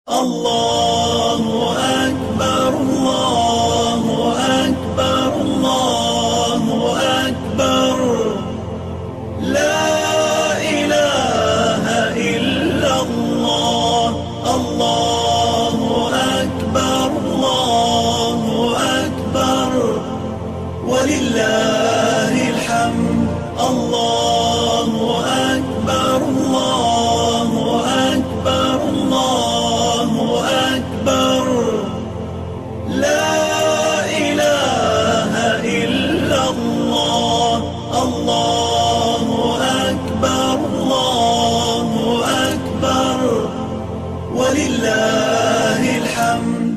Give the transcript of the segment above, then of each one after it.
الله أكبر الله أكبر الله أكبر لا إله إلا الله الله أكبر الله أكبر ولله الحمد الله أكبر الله أكبر الله أكبر لا إله إلا الله الله أكبر الله أكبر ولله الحمد.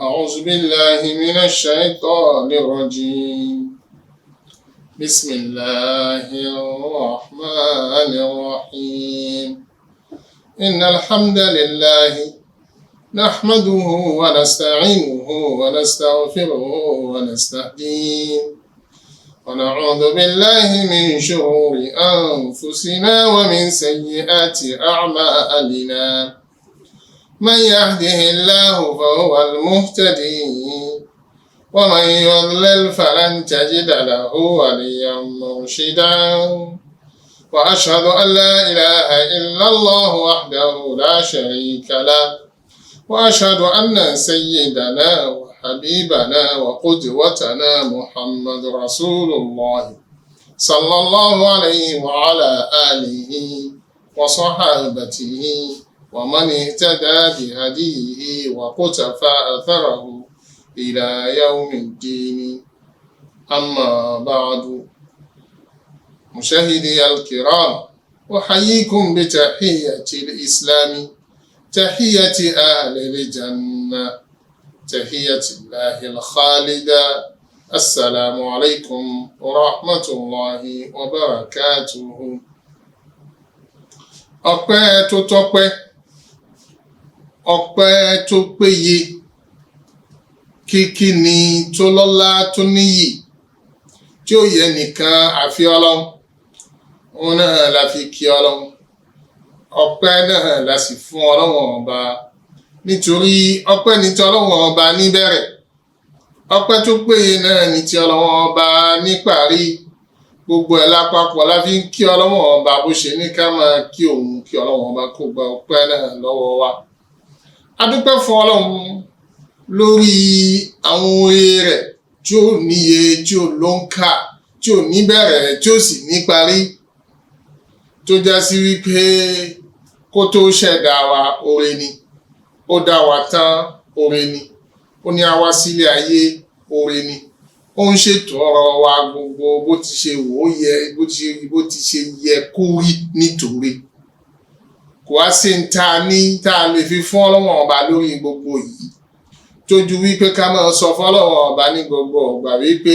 أعوذ بالله من الشيطان الرجيم. بسم الله الرحمن الرحيم. إن الحمد لله نحمده ونستعينه ونستغفره ونستهديه ونعوذ بالله من شرور أنفسنا ومن سيئات أعمالنا. من يهده الله فهو المهتدي ومن يضلل فلن تجد له وليا مرشدا. وأشهد أن لا إله إلا الله وحده لا شريك له وأشهد أن سيدنا وحبيبنا وقدوتنا محمد رسول الله صلى الله عليه وعلى آله وصحابته ومن اهتدى بهديه وقتفى أثره إلى يوم الدين. أما بعد، مشاهدي الكرام، أحييكم بتحية الإسلام، تحية أهل الجنة، تحية الله الخالدة. السلام عليكم ورحمة الله وبركاته. ọpẹ́ tó tọ́pẹ́, ọpẹ́ tó péye, kíkí ni tó lọ́lá tó níyì tí ó yẹ nìkan àfi Ọlọ́run. òun náà la fi kí Ọlọ́run, ọpẹ́ náà la sì fún Ọlọ́run ọba, nítorí ọpẹ́ ní ti Ọlọ́run ọba níbẹ̀rẹ̀, ọpẹ́ tó péye náà ní ti Ọlọ́run ọba níparí. Gbogbo ẹ̀ lápapọ̀ la fi ń kí Ọlọ́run ọba bó ṣe ní ká máa kí òun, kí Ọlọ́run ọba kó gba ọpẹ́ náà lọ́wọ́ wa. A dúpẹ́ fún Ọlọ́run lórí àwọn oore rẹ̀ tí ò níye, tí ò lóǹkà, tí ò níbẹ̀rẹ̀, tí ò sì níparí, tó já sí wípé kó tó ṣẹ̀dá wa oore ni, ó dá wa tán oore ni, ó ní a wá sílé ayé oore ni, ó ń ṣètò ọ̀rọ̀ wa gbogbo bó ti ṣe wò ó yẹ, bó ti ṣe yẹ kó rí nítorí. Kò wá sí ń ta ní tá a lè fi fún Ọlọ́run ọba lórí gbogbo yìí tójú wípé ká máa sọ fọ́lọ́run ọba ní gbogbo ọgbà wípé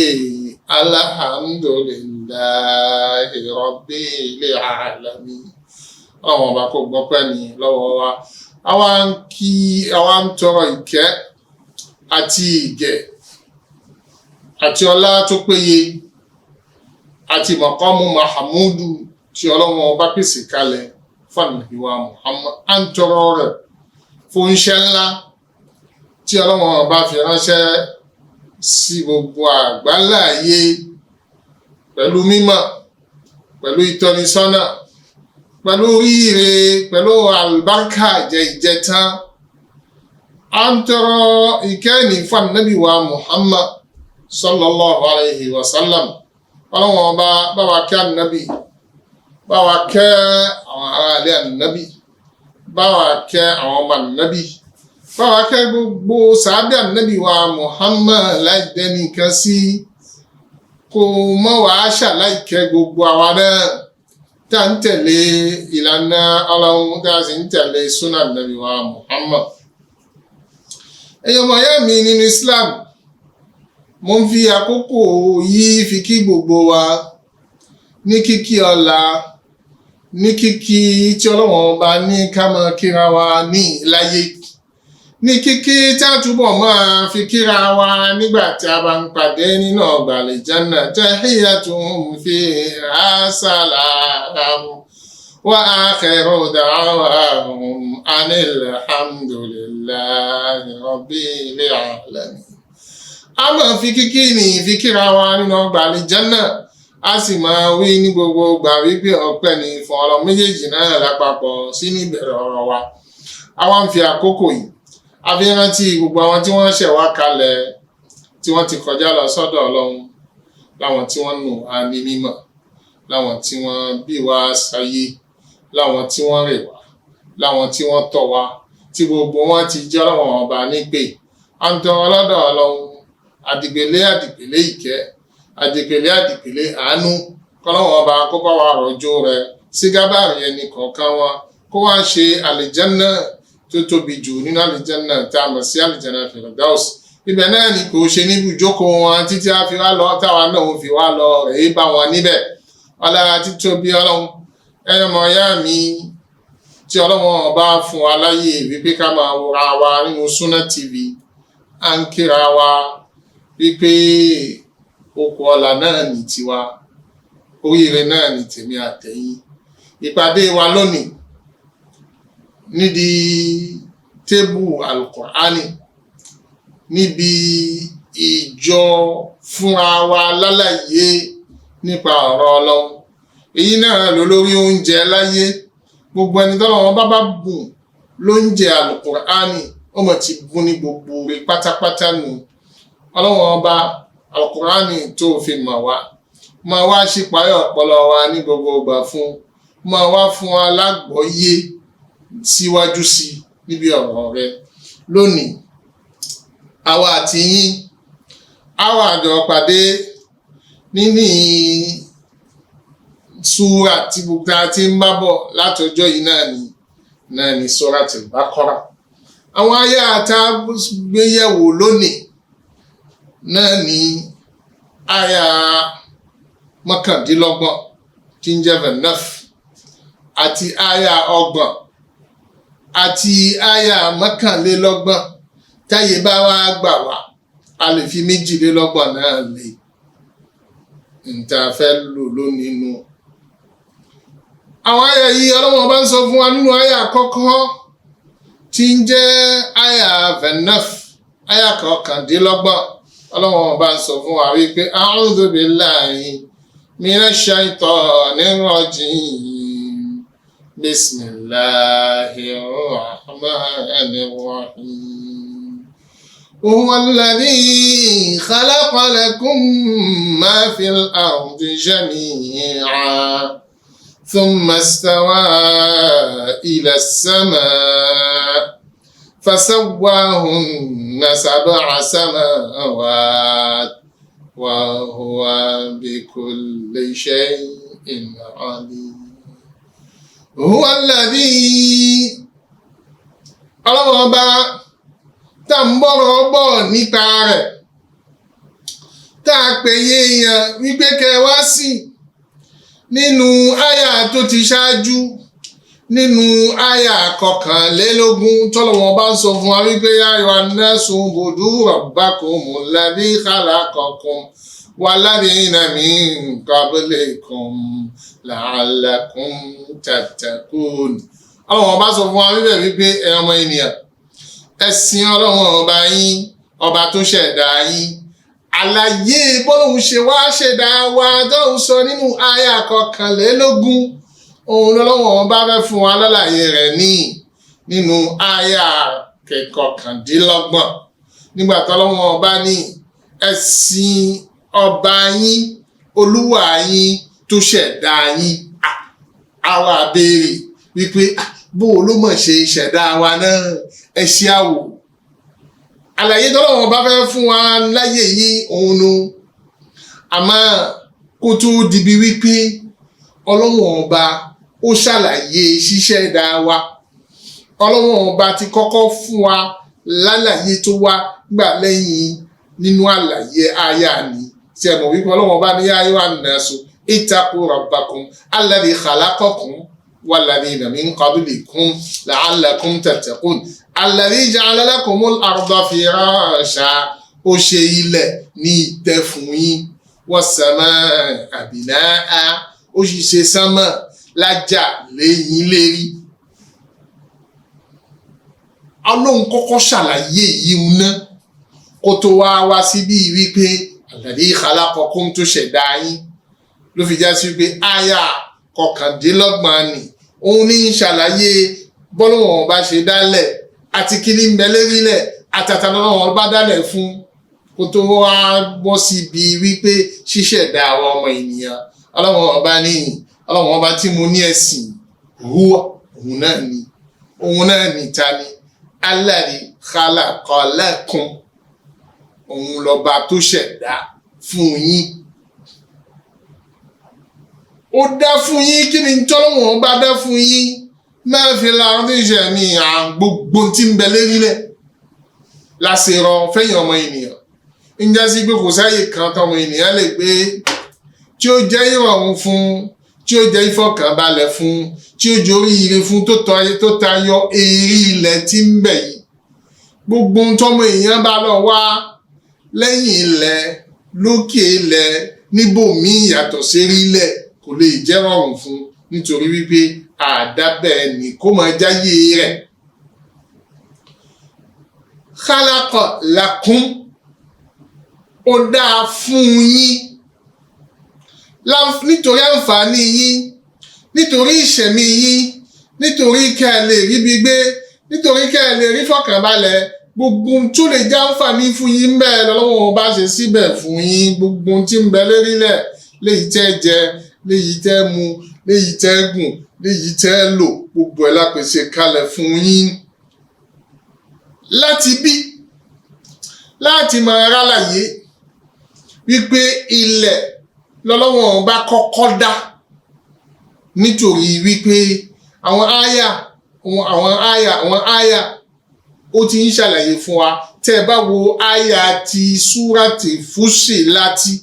alhamdulillahi rabbil alamin. Ọlọ́run ọba kò gbọ́pẹ́ ní lọ́wọ́ wa. Àwa ń tọrọ ìkẹ́ àti ìgẹ̀ àti ọlá tó péye àti maqamu mahamudu tí Ọlọ́run ọba pèsè kalẹ̀ fún Ànábì wa Muhammad. À ń tọrọ rẹ̀ fún iṣẹ́ ńlá tí Ọlọ́run ọba fi ránṣẹ́ sí gbogbo àgbáláyé pẹ̀lú mímọ̀, pẹ̀lú ìtọ́nisọ́nà, pẹ̀lú oríire, pẹ̀lú àlùbáríkà ìjẹtán. À ń tọrọ ìkẹ́ni fún Ànábì wa Muhammad sallallahu alayhi wa sallam. Ọlọ́run ọba bá wa kẹ́ Ànábì, bá wa kẹ́ àwọn aráalé Ànábì, bá wa kẹ́ àwọn ọmọ Ànábì, bá wa kẹ́ gbogbo sàábé Ànábì wa Muhammad láì dẹ́nìkan sí. Kò mọ́ wàá ṣàláìkẹ́ gbogbo àwa náà tá ń tẹ̀lé ìlànà Ọlọ́run, tá a sì ń tẹ̀lé súnà Ànábì wa Muhammad. Ẹ̀yin ọmọ ìyá mi nínú Islam, mo ń fi àkókò yìí fi kí gbogbo wa ní kíkí ọlá, ní kíkí tí Ọlọ́run ọba ní ká máa kíra wa ní láyé, ní kíkí tí a túbọ̀ máa fi kíra wa nígbà tí a bá ń pàdé nínú ọgbà àlìjánà. Tahiyyatuhum fiha salam وآخر دعواهم أن الحمد لله رب العالمين. A máa fi kíkí ní fi kíra wa nínú ọgbà àlìjánnà, a sì máa wí ní gbogbo ìgbà wípé ọpẹ́ ni fún Ọlọ́run. Méjèèjì náà lápapọ̀ sí ní ìbẹ̀rẹ̀ ọ̀rọ̀ wa. A wá ń fi àkókò yìí a fi rántí gbogbo àwọn tí wọ́n ṣẹ̀ wá kalẹ̀, tí wọ́n ti kọjá lọ sọ́dọ̀ Ọlọ́run, láwọn tí wọ́n nù á ní mímọ̀, láwọn tí wọ́n bí wá sáyé, láwọn tí wọ́n rè wá, láwọn tí wọ́n tọ́ wá, tí gbogbo wọn ti jẹ́ Ọlọ́run ọba nípè. À ń tọrọ lọ́dọ̀ Ọlọ́run àdìpèlé àdìpèlé ìkẹ́, àdìpèlé àdìpèlé àánú, k'Ọlọ́run ọba kó bá wa rọ̀jò rẹ̀ sí gábàárì ẹnì kọ̀ọ̀kan wọn, kó wá ṣe àlìjánnà tó tóbi jù nínú àlìjánnà tá a mọ̀ sí àlìjánnà Firdaus. Ibẹ̀ náà ni kò ṣe níbi ìjókòó wọn títí a fi wá lọ, táwa náà ó fi wá lọ rèé bá wọn níbẹ̀. Ọlá títóbi Ọlọ́run, ẹyọmọ ìyá mi tí Ọlọ́run ọba fún wa láyè wípé ká máa wòra wa nínú Sunna TV, à ń kíra wa wípé okùn ọlà náà ní tiwa, oríire náà ní tèmi àtẹ̀yìn. Ìpàdé wa lónìí níbi tébù Al-Qur'ani, níbi ìjọ fúnra wa lálàyé nípa ọ̀rọ̀ Ọlọ́run. Èyí náà lólórí oúnjẹ láyé. Gbogbo ẹni tọ́lọ́run bá bùn lóúnjẹ Al-Qur'ani, ó mọ̀ ti bùn ní gbogbo rẹ̀ pátápátá nù. Ọlọ́run ọba Al-Qur'ani tó fi mọ̀ wá, máa wá ṣípayọ̀ ọpọlọ wa ní gbogbo ìgbà fún, máa wá fún wa lágbọ́yé síwájú sí níbi ọ̀rọ̀ rẹ̀. Lónìí àwa àti yín àwa àjọ pàdé nínú súra tí gbogbo àti ń bá bọ̀ látọjọ́ yìí náà ni Suratul Baqara. Àwọn àyà tá gbéyẹ̀wò lónìí náà ni àyà mọ́kàndínlọ́gbọ̀n tí ń jẹ́ 29 àti àyà 30 àti àyà mọ́kànlélọ́gbọ̀n. Táyé bá wá gbà wá, a lè fi 22 náà lè níta fẹ́ lò lónìí nù. Àwọn àyà yìí Ọlọ́run bá ń sọ fún wa nínú àyà àkọ́kọ́ tí ń jẹ́ àyà 29, àyà 29. Ọlọ́run bá ń sọ fún wa wípé a'udhu billahi minash shaitanir rajim, bismillahir rahmanir rahim. هو الذي خلق لكم ما في الأرض جميعا ثم استوى إلى السماء فسواهن 7 سماوات وهو بكل شيء عليم. هو الذي الله tá ń bọ̀rọ̀ bọ̀ nípa rẹ̀, tá a pè yéèyàn wípé kẹ wá sí nínú àyà tó ti ṣáájú, nínú àyà 21 tọ́lọ́run bá ń sọ fún wa wípé ya ayyuhan nasu u'budu rabbakumul ladhi khalaqakum walladhina min qablikum la'allakum tattaqun. Ọlọ́run bá sọ fún wa wípé ẹ̀yin ọmọ ènìyàn, ẹ̀sìn Ọlọ́run ọba yín, ọba tó ṣẹ̀dá yín. Àlàyé bọ́lọ́hun ṣe wá ṣẹ̀dá wa tóun sọ nínú àyà 21, òun lọ́lọ́run ọba fẹ́ fún wa lálàyé rẹ̀ nínú àyà 29. Nígbà tọ́lọ́run ọba ní ẹ̀sìn ọba yín, olúwa yín tó ṣẹ̀dá yín. Àwa béèrè wípé bó ló mọ̀ ṣe ṣẹ̀dá wa náà, ẹ ṣe àwò. Àlàyé tọ́lọ́run bá fẹ́ fún wa láyé yìí òun nu. Àmọ́ kó tó dibi wípé Ọlọ́run ọba ó ṣàlàyé ṣíṣẹ̀dá wa, Ọlọ́run ọba ti kọ́kọ́ fún wa lálàyé tó wá gbà lẹ́yìn nínú àlàyé àyà ni. Tí ẹ mọ̀ wípé Ọlọ́run ọba ní ya ayyuhan nasu ittaqu rabbakum alladhi khalaqakum والذين من قبلكم لعلكم تتقون الذي جعل لكم الأرض فراشا, ó ṣe ilẹ̀ ní ìtẹ́ fún yín, والسماء بناء, ó sì ṣe sánmà lájà lẹ́yìn lérí. Ọlọ́run kọ́kọ́ ṣàlàyé yìí ná kó tó wá síbí wípé alladhi khalaqakum tó ṣẹ̀dá yín ló fi já sí wípé àyà 29 ni òun ní ṣàlàyé bọ́lọ́wọ̀n bá ṣe dálẹ̀ àti kí ní mẹ́lẹ́rílẹ̀ àtàtàlọ́wọ̀n bá dálẹ̀ fún kó tó wá bọ́ síbi wípé ṣíṣẹ̀dá àwọn ọmọ ènìyàn. Ọlọ́wọ̀n ọba tí mo ní ẹ̀sìn huwa òun náà ní ta ni alladhi khalaqa lakum òun lọ́ba tó ṣẹ̀dá fún yín. Ó dá fún yín kí ni tọ́lọ́wọ̀n bá dá fún yín máa fi láàrín ìṣẹ̀ ní gbogbo tí ń bẹ lérílẹ̀ lásìrọ fẹ́yìn ọmọ ènìyàn. ń já sí pé kò sáyè kan tọmọ ènìyàn lè gbé tí ó jẹ́ ìrọ̀rùn fún, tí ó jẹ́ ìfọ̀kànbalẹ̀ fún, tí ó jẹ́ oríire fún tó tayọ èrí ilẹ̀ tí ń bẹ yìí. Gbogbo tọmọ èèyàn bá lọ wá lẹ́yìn ilẹ̀, lókè ilẹ̀, níbòmíì yàtọ̀ sérí ilẹ̀ kò lè jẹ́ rọrùn fún, nítorí wípé àdábẹ̀ ni kó máa jáyé rẹ̀. Khalaqa lakum ó dáa fún yín nítorí àǹfààní yín, nítorí ìṣẹ̀mí yín, nítorí kẹ́ ẹ lè ríbi gbé, nítorí kẹ́ ẹ lè rí fọkànbalẹ̀. Gbogbo tó lè jẹ́ àǹfààní fún yín bẹ́ẹ̀ lọ́wọ́ bá ṣe síbẹ̀ fún yín. Gbogbo tí ń bẹ lérílẹ̀, léyìí tẹ́ jẹ, léyìí tẹ́ mu, léyìí tẹ́ gùn, léyìí tẹ́ lò, gbogbo ẹ̀ la pèsè kalẹ̀ fún yín. Láti bí láti máa rálàyé wípé ilẹ̀ lọ́lọ́wọ́n bá kọ́kọ́ dá, nítorí wípé àwọn àyà ó ti ń ṣàlàyé fún wa. Tẹ́ bá wo àyà ti súrátì Fúsílátì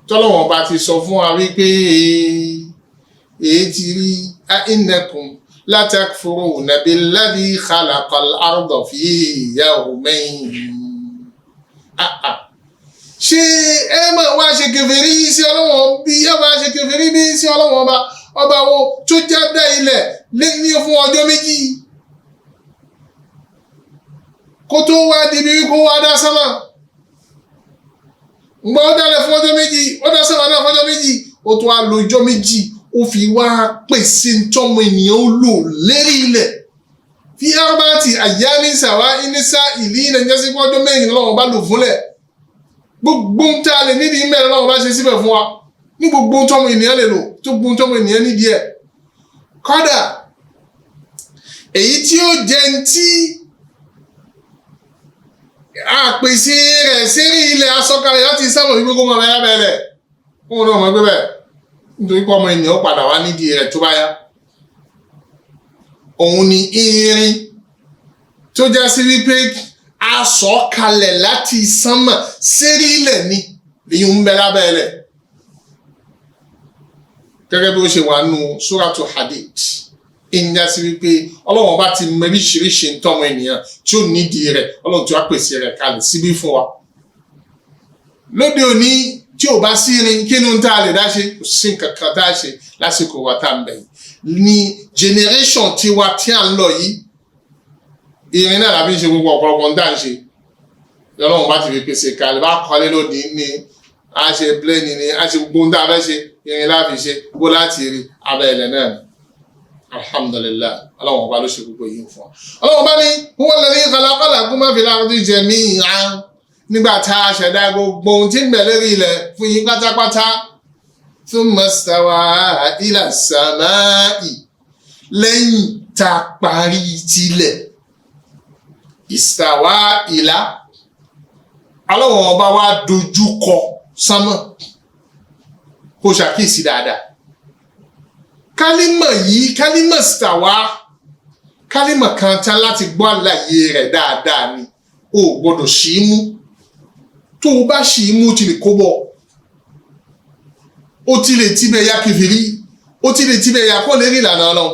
tọ́lọ́wọ́n bá ti sọ fún wa wípé èyí ti rí innakum la takfuruna billadhi khalaqal arda fi yawmayn. Ṣé ẹ máa wá ṣe kèfèrí sí Ọlọ́run bí ẹ máa ṣe kèfèrí bí sí Ọlọ́run ọba wo tó já dá ilẹ̀ ní fún ọjọ́ méjì kó tó wá dìbí kó wá dá sánmà. Ǹgbà ó dálẹ̀ fún ọjọ́ méjì, ó dá sánmà náà fún ọjọ́ méjì, ó tó wá lo ọjọ́ méjì ó fi wá pèsè tọ́mọ ènìyàn ó lò lérí ilẹ̀. Fi arba'ati ayyamin sawa'in lisa'ilina ń jẹ́ sí ọjọ́ mẹ́rin lọ́wọ́ bá lò fúnlẹ̀. Gbogbo ń tá a lè nídìí mẹ́rin lọ́wọ́ bá ṣe síbẹ̀ fún wa ní gbogbo tọ́mọ ènìyàn lè lò, tó gbogbo tọ́mọ ènìyàn nídìí ẹ̀. Kódà èyí tí ó jẹ́ ń tí àpèsè rẹ̀ sérí ilẹ̀ asọ́kalẹ̀ láti sábà wípé kó máa bẹ́ẹ̀ bẹ́ẹ̀ kó náà máa gbé bẹ́ẹ̀, nítorí pé ọmọ ènìyàn padà wá nídìí rẹ̀ tó bá yá. Òun ni irin tó já sí wípé asọ̀kalẹ̀ láti sánmà sérí ilẹ̀ ni èyí ń bẹ lábẹ́ ilẹ̀, gẹ́gẹ́ bí ó ṣe wà nù Suratu Hadid. Ìyá sí wípé Ọlọ́run bá ti mọ oríṣiríṣi tọ́mọ ènìyàn tí ó nídìí rẹ̀, Ọlọ́run tí wá pèsè rẹ̀ kalẹ̀ síbí fún wa. Lóde òní tí ò bá sí irin kí ni tá a lè dá ṣe? Kò sí nǹkan kan tá a ṣe lásìkò wa tá a ń bẹ̀ yìí. Ní generation tiwa tí à ń lọ yìí, irin náà làbí ń ṣe gbogbo ọ̀pọ̀lọpọ̀ ń dá ń ṣe. Ọlọ́run bá ti fi pèsè kalẹ̀, bá kọ́lé lónìí ni a ṣe plẹ́ẹ̀nì ni a ṣe gbogbo ń dá abẹ́ ṣe, irin láfi ṣe gbogbo láti rí abẹ́ ilẹ̀ náà ni. Alhamdulillah, Ọlọ́run ọba ló ṣe gbogbo yìí fún wa. Ọlọ́run ọba ní huwa alladhi khalaqa lakum ma fil ardi jami'an. Nígbà tá a ṣẹ̀dá gbogbo ohun tí ń bẹ lérí ilẹ̀ fún yín pátápátá. Thumma stawa ila samai. Lẹ́yìn tá a parí tilẹ̀, istawa ila, Ọlọ́run ọba wa dojú kọ sánmọ̀. Kó ṣàkíyèsí dáadáa. Kálímà yìí, kálímà stawa, kálímà kan tán láti gbọ́ àlàyé rẹ̀ dáadáa ni. O gbọ́dọ̀ ṣì í mú. Tó o bá ṣì í mú ti lè kó bọ̀. Ó ti lè tíbẹ̀ ya kèfèrí, ó ti lè tíbẹ̀ ya kó lè rí ìlànà Ọlọ́run.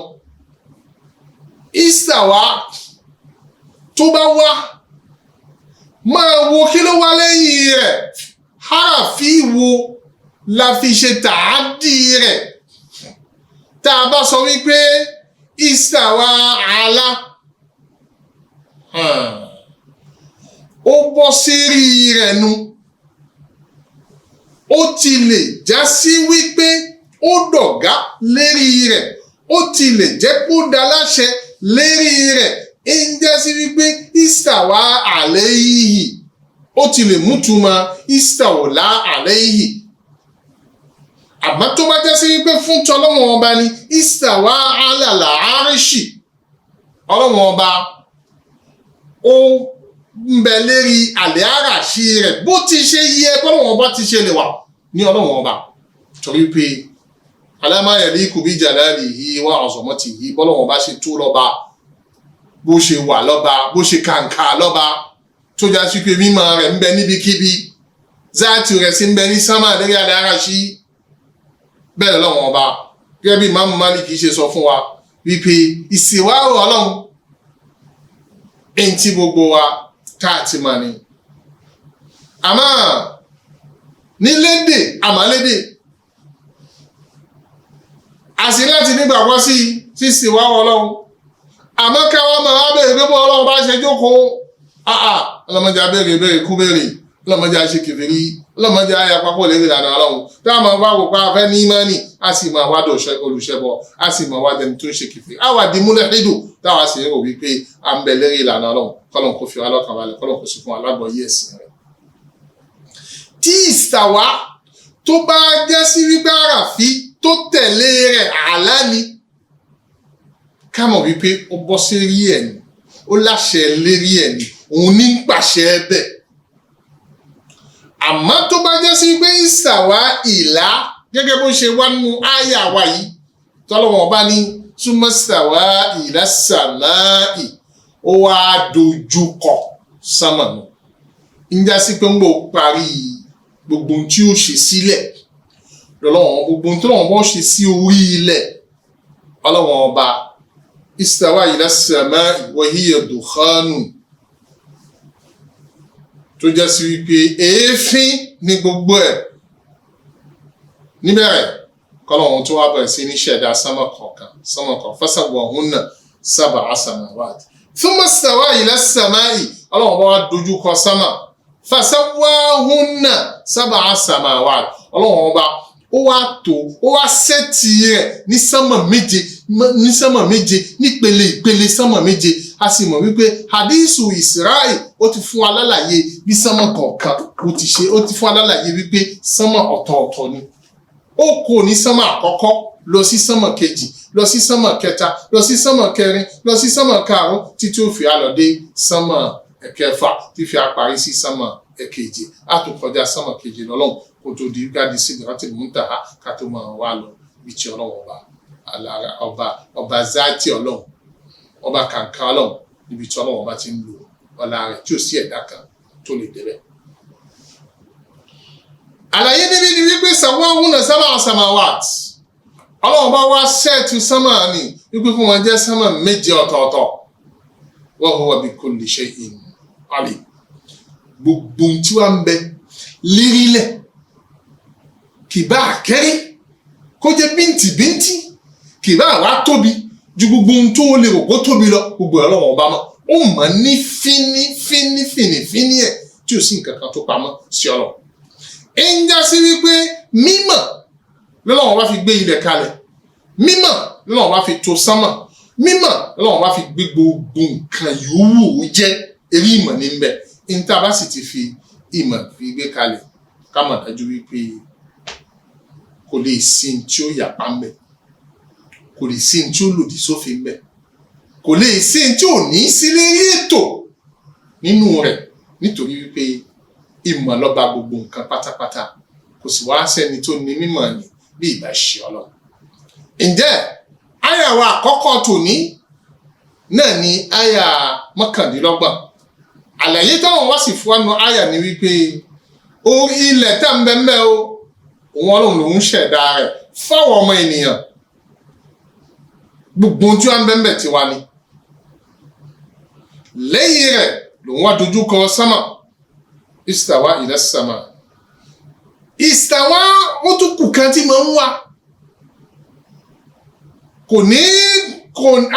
Istawa tó bá wá, máa wo kí ló wá lẹ́yìn rẹ̀. Harafi wo la fi ṣe tàádì rẹ̀. tá a bá sọ wípé istawa ala ó bọ́ sérí rẹ̀ nu ó ti lè já sí wípé ó dọ̀gá lérí rẹ̀ ó ti lè jẹ́ kó dá láṣẹ lérí rẹ̀ ń jẹ́ sí wípé istawa alayhi ó ti lè mútùmọ̀ istawla alayhi. Àmọ́ tó bá jẹ́ sí wípé fún tọ́lọ́wọ́n ọba ni istawa ala al-arshi ọlọ́wọ́n ọba ó ń bẹ lérí àlẹ́ àràṣí rẹ̀ bó ti ṣe yẹ bọ́lọ́wọ́n ọba ti ṣe lè wà ní ọlọ́wọ́n ọba torí pé alama yaliku bi jalalihi wa azamatihi bọ́lọ́wọ́n ọba ṣe tó lọ́ba bó ṣe wà lọ́ba bó ṣe kàǹkà lọ́ba tó já sí pé mímọ́ rẹ̀ ń bẹ níbikíbi záàtì rẹ̀ sì ń bẹ ní sámà lérí àlẹ́ àràṣí bẹ́ẹ̀ lọ́wọ́n ọba gẹ́gẹ́ bí Imam Malik ṣe sọ fún wa wípé ìsìnwá ọlọ́run ẹni tí gbogbo wa káàtì mà ní. Àmọ́ nílédè àmàlédè àsì láti nígbàgbọ́ sí ìsìnwá ọlọ́run àmọ́ káwọn máa bẹ̀rẹ̀ pé bọ́ ọlọ́run bá ṣe jókòó ọlọ́mọdé abẹ́rẹ́ ìbẹ̀rẹ̀ kú bẹ̀rẹ̀ ọlọ́mọdé aṣèkèfèrí ọlọ́mọdé ayapapọ̀ lè rí ìlànà ọlọ́run tá a máa wá wò pé a fẹ́ ní ìmánì a sì máa wá dọ̀ṣẹ́ olùṣẹ́bọ a sì máa wá dẹni tó ń ṣe kèfèrí a wà di múlẹ̀hídù táwa sì rò wípé a ń bẹ lérí ìlànà ọlọ́run kọ́lọ́n kò fi wá lọ́kàn balẹ̀ kọ́lọ́n kò sì fún alágbọ̀ọ́yé ẹ̀sìn rẹ̀. tí ìsàwá tó bá jẹ́ sí wípé àràfí tó tẹ̀lé rẹ̀ àlá ni ká mọ̀ wípé ó bọ́ sí rí ẹ̀ ni ó láṣẹ lérí ẹ̀ ni òun ní pàṣẹ bẹ́ẹ̀. Àmọ́ tó bá jẹ́ sí pé ìsàwá ìlà gẹ́gẹ́ bó ṣe wá nínú àyà wa yìí tọ́lọ́wọ́n bá ní súnmọ́sàwá ìlà sàmáì ó wá dojúkọ sánmà nù ń já sí pé ń gbọ́ parí gbogbo ohun tí ó ṣe sílẹ̀ lọ́wọ́n gbogbo ohun tí wọ́n bọ́ ṣe sí orí ilẹ̀ ọlọ́wọ́n ọba ìsàwá ìlà sàmáì wa hiya dukhanu tó jẹ́ sí wípé èéfín ní gbogbo ẹ̀ níbẹ̀rẹ̀ kọ́lọ́hún tó wá bẹ̀rẹ̀ sí ní ṣẹ̀dá sánmà kọ̀ọ̀kan fasawwahunna sab'a samawati thumma stawa ila samai ọlọ́run bá wá dojú kọ sánmà fasawwahunna sab'a samawati ọlọ́run bá ó wá tó ó wá sẹ́ẹ̀tì rẹ̀ ní sánmà méje nípele ìpele sánmà méje a sì mọ̀ wípé hadithu Isra'i ó ti fún alálàyé bí sánmà kọ̀ọ̀kan ó ti fún alálàyé wípé sánmà ọ̀tọ̀ọ̀tọ̀ ni ó kò ní sánmà àkọ́kọ́ lọ sí sánmà kejì lọ sí sánmà kẹta lọ sí sánmà kẹrin lọ sí sánmà karùn-ún títí ó fi alọ́dé sánmà ẹ̀kẹfà tí fi parí sí sánmà ẹ̀keje á tún kọjá sánmà keje lọ́lọ́run kó tó di gádì Sidratil Muntaha ká tó máa wá lọ bí ti ọlọ́run ọba záàtì ọlọ́run ọba kàǹkà ọlọ́run níbi tí ọlọ́run ọba ti ń lò ọlá rẹ̀ tí ó sí ẹ̀dá kan tó lè débẹ̀. àlàyé níbi ni wípé sawwahunna sab'a samawat ọlọ́run bá wá ṣẹ́ẹ̀tù sánmà ní wípé fún wọn jẹ́ sánmà méje ọ̀tọ̀ọ̀tọ̀ wa huwa bi kulli shay'in alim gbogbo tí wọ́n ń bẹ lírílẹ̀ kì bá kéré kó jẹ́ bíntìbíntì kì bá wá tóbi ju gbogbo ohun tó lè rò kó tóbi lọ gbogbo ọlọ́run ọba mọ́ ó mọ̀ ní fínífíní ẹ̀ tí ò sí nǹkan kan tó pamọ́ sí ọlọ́run. ń já sí wípé mímọ̀ lọ́lọ́run bá fi gbé ilẹ̀ kalẹ̀ mímọ̀ lọ́lọ́run bá fi tò sánmà mímọ̀ lọ́lọ́run bá fi gbé gbogbo nǹkan yòówù jẹ́ eré ìmọ̀ ní bẹ̀ ń tá a bá sì ti fi ìmọ̀ fi gbé kalẹ̀ ká mọ̀ dájú wípé kò lè sí tí ó yàpá ń bẹ̀ kò lè sí tí ó lòdì sófin bẹ̀ kò lè sí tí ò ní sílé ètò nínú rẹ̀ nítorí wípé ìmọ̀ lọ́ba gbogbo nǹkan pátápátá kò sì wá sẹ́ni tó ní mímọ̀ ni bí ìbá ṣe ọlọ́run. ǹjẹ́ àyà wa àkọ́kọ́ tòní náà ni àyà mọ́kàndínlọ́gbọ̀n àlàyé táwọn wá sì fún wa àyà ni wípé orí ilẹ̀ tá ń bẹ́ẹ̀ o òun ọlọ́run lòún ṣẹ̀dá rẹ̀ fáwọn ọmọ ènìyàn gbogbo tí wọ́n ń bẹ́ẹ̀ ti wá ní. lẹ́yìn rẹ̀ lòún wá dojú kọ sánmà istawa ila sama istawa ó tún kù kan tí máa ń wá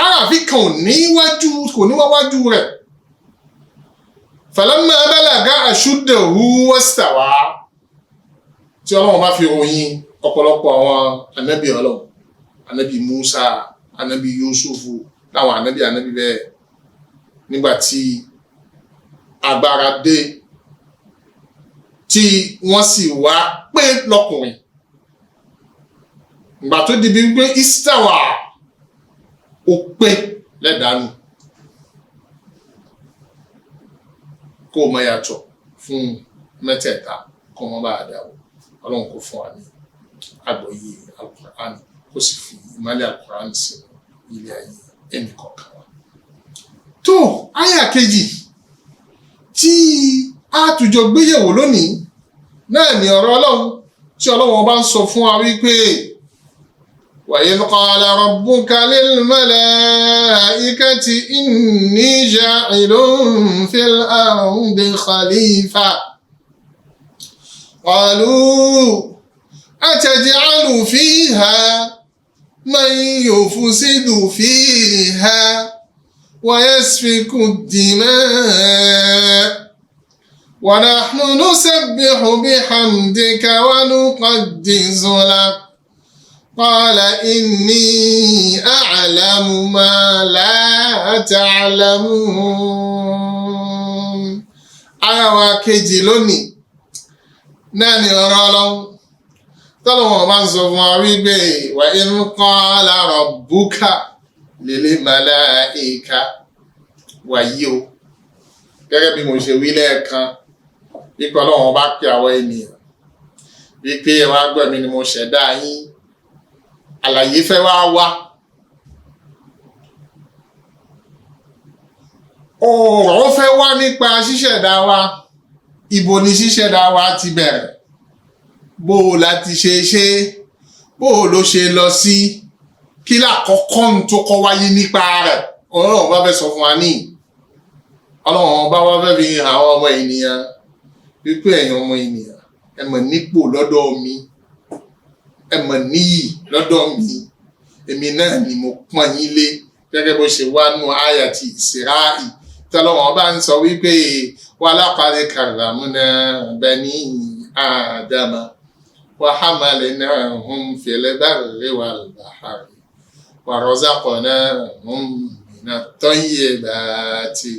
àràfin kan ò ní wájú rẹ̀. falamma balaga ashuddahu wastawa tí Ọlọ́run bá fi ròyìn ọ̀pọ̀lọpọ̀ àwọn ànábì Ọlọ́run, ànábì Musa, ànábì Yusufu, láwọn ànábì bẹ́ẹ̀, nígbà tí agbára dé tí wọ́n sì wá pé lọ́kùnrin, ìgbà tó di bí wípé istawa ó pé lẹ́dàánù, kó o mọ yàtọ̀ fún mẹ́tẹ̀ẹ̀ta kó wọ́n bá dáwọ́. Ọlọ́run kò fún wa ní àgbọ́yé Al-Qur'an, kó sì fi ìmọ́lẹ̀ Al-Qur'an sí ilé ayé ẹnì kọ̀ọ̀kan wa. tó àyà kejì tí a tùjọ gbéyẹ̀wò lónìí náà ni ọ̀rọ̀ Ọlọ́run tí Ọlọ́run bá ń sọ fún wa wípé وَإِذْ قَالَ رَبُّكَ لِلْمَلَائِكَةِ إِنِّي جَاعِلٌ فِي الْأَرْضِ خَلِيفَةً قَالُوا أَتَجْعَلُ فِيهَا مَن يُفْسِدُ فِيهَا وَيَسْفِكُ الدِّمَاءَ وَنَحْنُ نُسَبِّحُ بِحَمْدِكَ وَنُقَدِّسُ لَكَ قال إني أعلم ما لا تعلمون. Ara wa kejì lónìí náà ni ọ̀rọ̀ Ọlọ́run tọ́lọ́wọ́n bá ń sọ fún wa wípé وَإِذْ قَالَ رَبُّكَ لِلْمَلَائِكَةِ wàyí o, gẹ́gẹ́ bí mo ṣe wí lẹ́ẹ̀kan wípé Ọlọ́run bá pè àwọn ènìyàn wípé ẹ wá gbọ́ mi ni mo ṣẹ̀dá yín. Àlàyé fẹ́ wá ọ̀rọ̀ fẹ́ wá nípa ṣíṣẹ̀dá wa. Ibo ni ṣíṣẹ̀dá wa ti bẹ̀rẹ̀, bó o láti ṣe bó o ló ṣe lọ sí, kí lákọ̀ọ́kọ́ tó kọ́ wáyé nípa rẹ̀. Ọlọ́run bá fẹ́ sọ fún wa ní Ọlọ́run bá wá fẹ́ fi hàn àwọn ọmọ ènìyàn wípé ẹ̀yin ọmọ ènìyàn ẹ mọ̀ nípò lọ́dọ̀ mi, ẹ mọ̀ níyì lọ́dọ̀ mi, èmi náà ni mo pọ́n yín lé, gẹ́gẹ́ bó ṣe wá nú àyà ti Ísíràì tọ́lọ́wọ́n bá ń sọ wípé wa laqad karramna bani Adama wa hamalnahum fil barri wal bahri wa razaqnahum minat tayyibati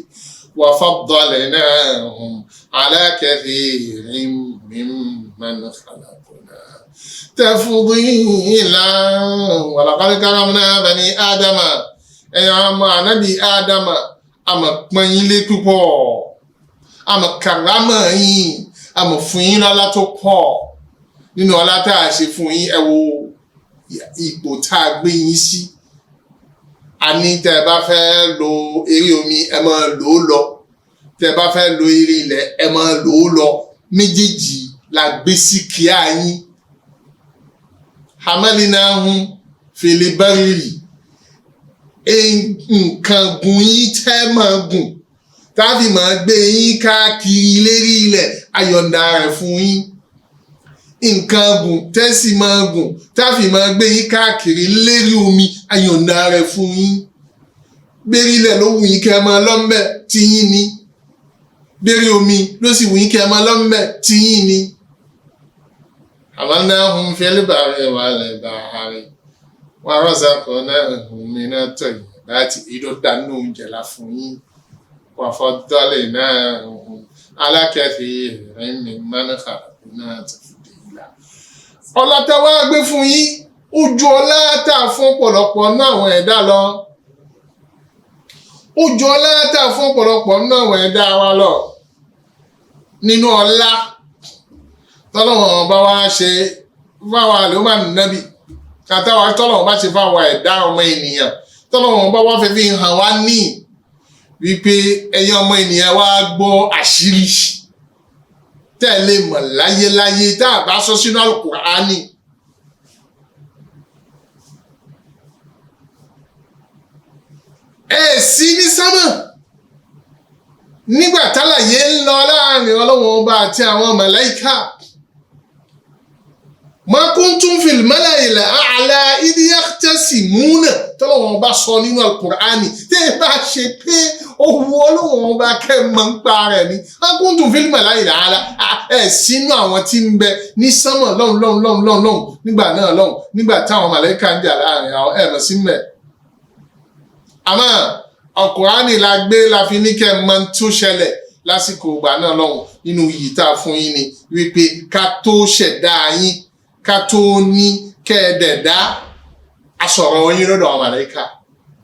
wa faddalnahum ala kathirin mimman khalaqna tafdila. Wa laqad karramna bani Adama, ẹ̀yin ọmọ ànábì Ádámà, àmọ̀ pọ́n yín lé púpọ̀, àmọ̀ kàrámọ̀ yín, àmọ̀ fún yín lọ́lá tó pọ̀. Nínú ọlá tá a ṣe fún yín, ẹ wo ipò tá a gbé yín sí. A ní tẹ́ ẹ bá fẹ́ lo eré omi ẹ máa lò ó lọ, tẹ́ ẹ bá fẹ́ lo eré ilẹ̀ ẹ máa lò ó lọ, méjèèjì la gbé sí kíá yín. Hamalnahum fil barri, nǹkan gùn yín tẹ́ máa gùn tábì máa gbé yín káàkiri lérí ilẹ̀, ayọ̀ǹda rẹ̀ fún yín. Nǹkan gùn tẹ́sì máa gùn tábì máa gbé yín káàkiri lérí omi, ayọ̀ǹda rẹ̀ fún yín. Bérí ilẹ̀ ló wù yín kẹ́ máa lọ́mbẹ̀ tí yín ni, bérí omi ló sì wù yín kẹ́ máa lọ́mbẹ̀ tí yín ni. Hamalnahum fil barri wal bahri wa razaqnahum minat tayyibati, ìdó dánú oúnjẹ la fún yín. Wa faddalnahum ala kathirin mimman khalaqna tafdila. Ọlá tá wá gbé fún yín ó ju ọlá tá fún ọ̀pọ̀lọpọ̀ náà àwọn ẹ̀dá lọ. Ó ju ọlá tá fún ọ̀pọ̀lọpọ̀ náà àwọn ẹ̀dá wa lọ. Nínú ọlá tọ́lọ́wọ́n bá wá ṣe fáwọn àlùmọ́ nàbì àtàwọn tọ́lọ́wọ́n bá ṣe fáwọn ẹ̀dá ọmọ ènìyàn, tọ́lọ́wọ́n bá wá fẹ́ fi hàn wá ní wípé ẹ̀yin ọmọ ènìyàn wá gbọ́ àṣírí tẹ́lẹ̀ mọ̀ láyéláyé tá a bá sọ sínú Al-Qur'ani. Sí ní sánmà nígbà tálàyé ń lọ láàrin Ọlọ́run ọba àti àwọn màláíkà. Ma kuntum fil mala'il a'la idh yaqtasimuna tọ́lọ́wọ́n bá sọ nínú al-Qur'ani tí ẹ bá ṣe pé ohun ọlọ́wọ́n bá kẹ́ mọ́ ń pa rẹ̀ ni kuntum fil malaa'il a'la ẹ̀ sínú àwọn tí ń bẹ ní sánmọ̀ lọ́hùn nígbà náà lọ́hùn nígbà táwọn màláíkà ń jà láàrin àwọn ẹ̀mọ̀ sí mẹ́. àmọ́ al-Qur'ani la gbé la fi ní kẹ́ mọ́ tó ṣẹlẹ̀ lásìkò ìgbà náà lọ́hùn nínú yìí tá a fún yín ni wípé ká tó ṣẹ̀dá yín ká tó ní kẹ́ẹ̀dẹ̀dá asọ̀rọ̀ yín lọ́dọ̀ àwọn màláíkà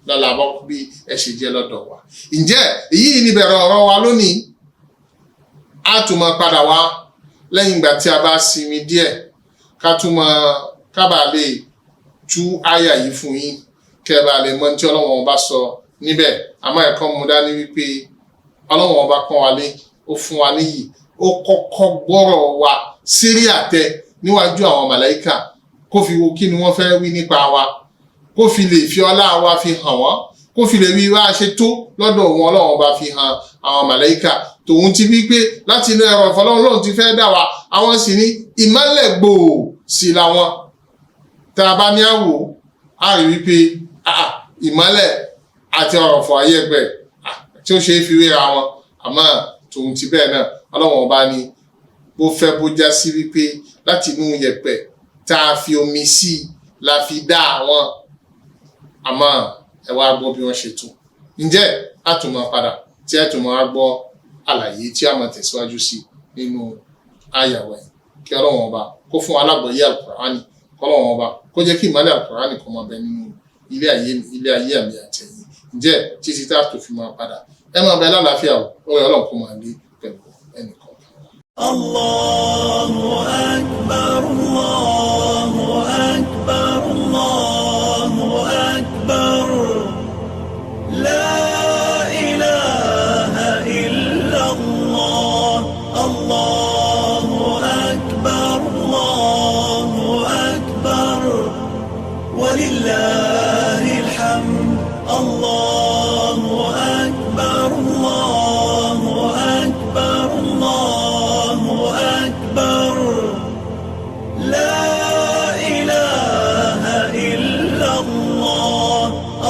lọ́la bọ́ bí ẹ ṣe jẹ́ lọ́dọ̀ wa. ǹjẹ́ èyí ni bẹ̀rẹ̀ ọ̀rọ̀ wa lónìí a tún máa padà wá lẹ́yìn ìgbà tí a bá sinmi díẹ̀ ká tún máa kábà lè tú àyà yìí fún yín kẹ́ẹ̀bà lè mọ̀ tí Ọlọ́run bá sọ níbẹ̀ àmọ́ ẹ̀kọ́ mu dání wípé Ọlọ́run bá pọ́n wa lé ó fún wa níyì ó kọ́kọ́ gbọ́rọ̀ wa sírí àtẹ níwájú àwọn màláíkà kó fi wo kí ni wọ́n fẹ́ wí nípa wa kó fi lè fi ọlá wa fi hàn wọ́n kó fi lè rí wá ṣe tó lọ́dọ̀ wọn Ọlọ́run bá fi hàn àwọn màláíkà tòun ti wí pé láti inú ẹ̀rọ ìfọlọ́run lóun ti fẹ́ dà wá àwọn sì ní ìmọ́lẹ̀ gbòò sí làwọn tá a bá ní àwò á rí wípé ìmọ́lẹ̀ àti ọ̀rọ̀fọ̀ ayé ẹgbẹ́ tí ó ṣe é fi wéra wọn àmọ́ tòun ti bẹ́ẹ̀ náà Ọlọ́run bá ní bó fẹ́ bó já sí wípé láti inú yẹ̀pẹ̀ tá a fi omi sí la fi dá àwọn àmọ́ ẹ wá gbọ́ bí wọ́n ṣe tó. ǹjẹ́ a tún máa padà tí ẹ tún máa gbọ́ àlàyé tí a máa tẹ̀síwájú sí nínú àyàwó ẹ̀ kí Ọlọ́run ọba kó fún alágbọ̀yé al-Qur'ani kí Ọlọ́run ọba kó jẹ́ kí ìmọ́lẹ̀ al-Qur'ani kó máa bẹ nínú ilé ayé àmì àtẹ̀yìn. ǹjẹ́ títí tá a tó fi máa padà ẹ máa bẹ lálàáfíà ó rẹ Ọlọ́run kó máa lé pẹ̀lú ẹnì kan. Allahu akbar, Allahu akbar, Allahu akbar. La ilaha illa Allah. Allahu akbar, Allahu akbar. Walillahil hamd. Allahu akbar, Allahu akbar, Allahu akbar. La ilaha illa Allah.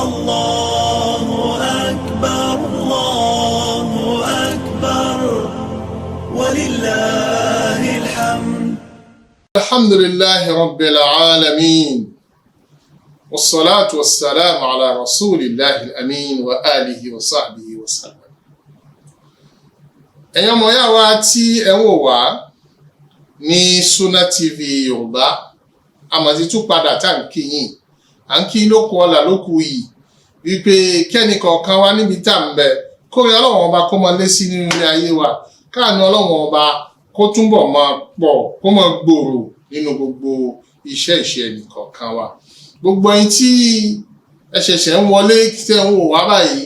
Allahu akbar, Allahu akbar. Walillahil hamd. Alhamdulillahi rabbil alamin. والصلاة والسلام على رسول الله الأمين وآله وصحبه وسلم. ẹ̀yin ọmọ yà wá tí ẹ ń wò wá ní Sunna TV Yorùbá àmọ̀tí tún padà tá ń kí yín à ń kí lóko ọ̀la lóko yìí wípé kẹ́ni kọ̀ọ̀kan wá níbi tá ń bẹ kórí Ọlọ́run ọba kó máa lé sí nínú ilé ayé wa káàánú Ọlọ́run ọba kó túnbọ̀ máa pọ̀ kó máa gbòòrò nínú gbogbo iṣẹ́ ẹnìkọ̀ọ̀kan wa. gbogbo ẹ̀yin tí ẹ ṣẹ̀ṣẹ̀ ń wọlé tẹ́ ń wò wá báyìí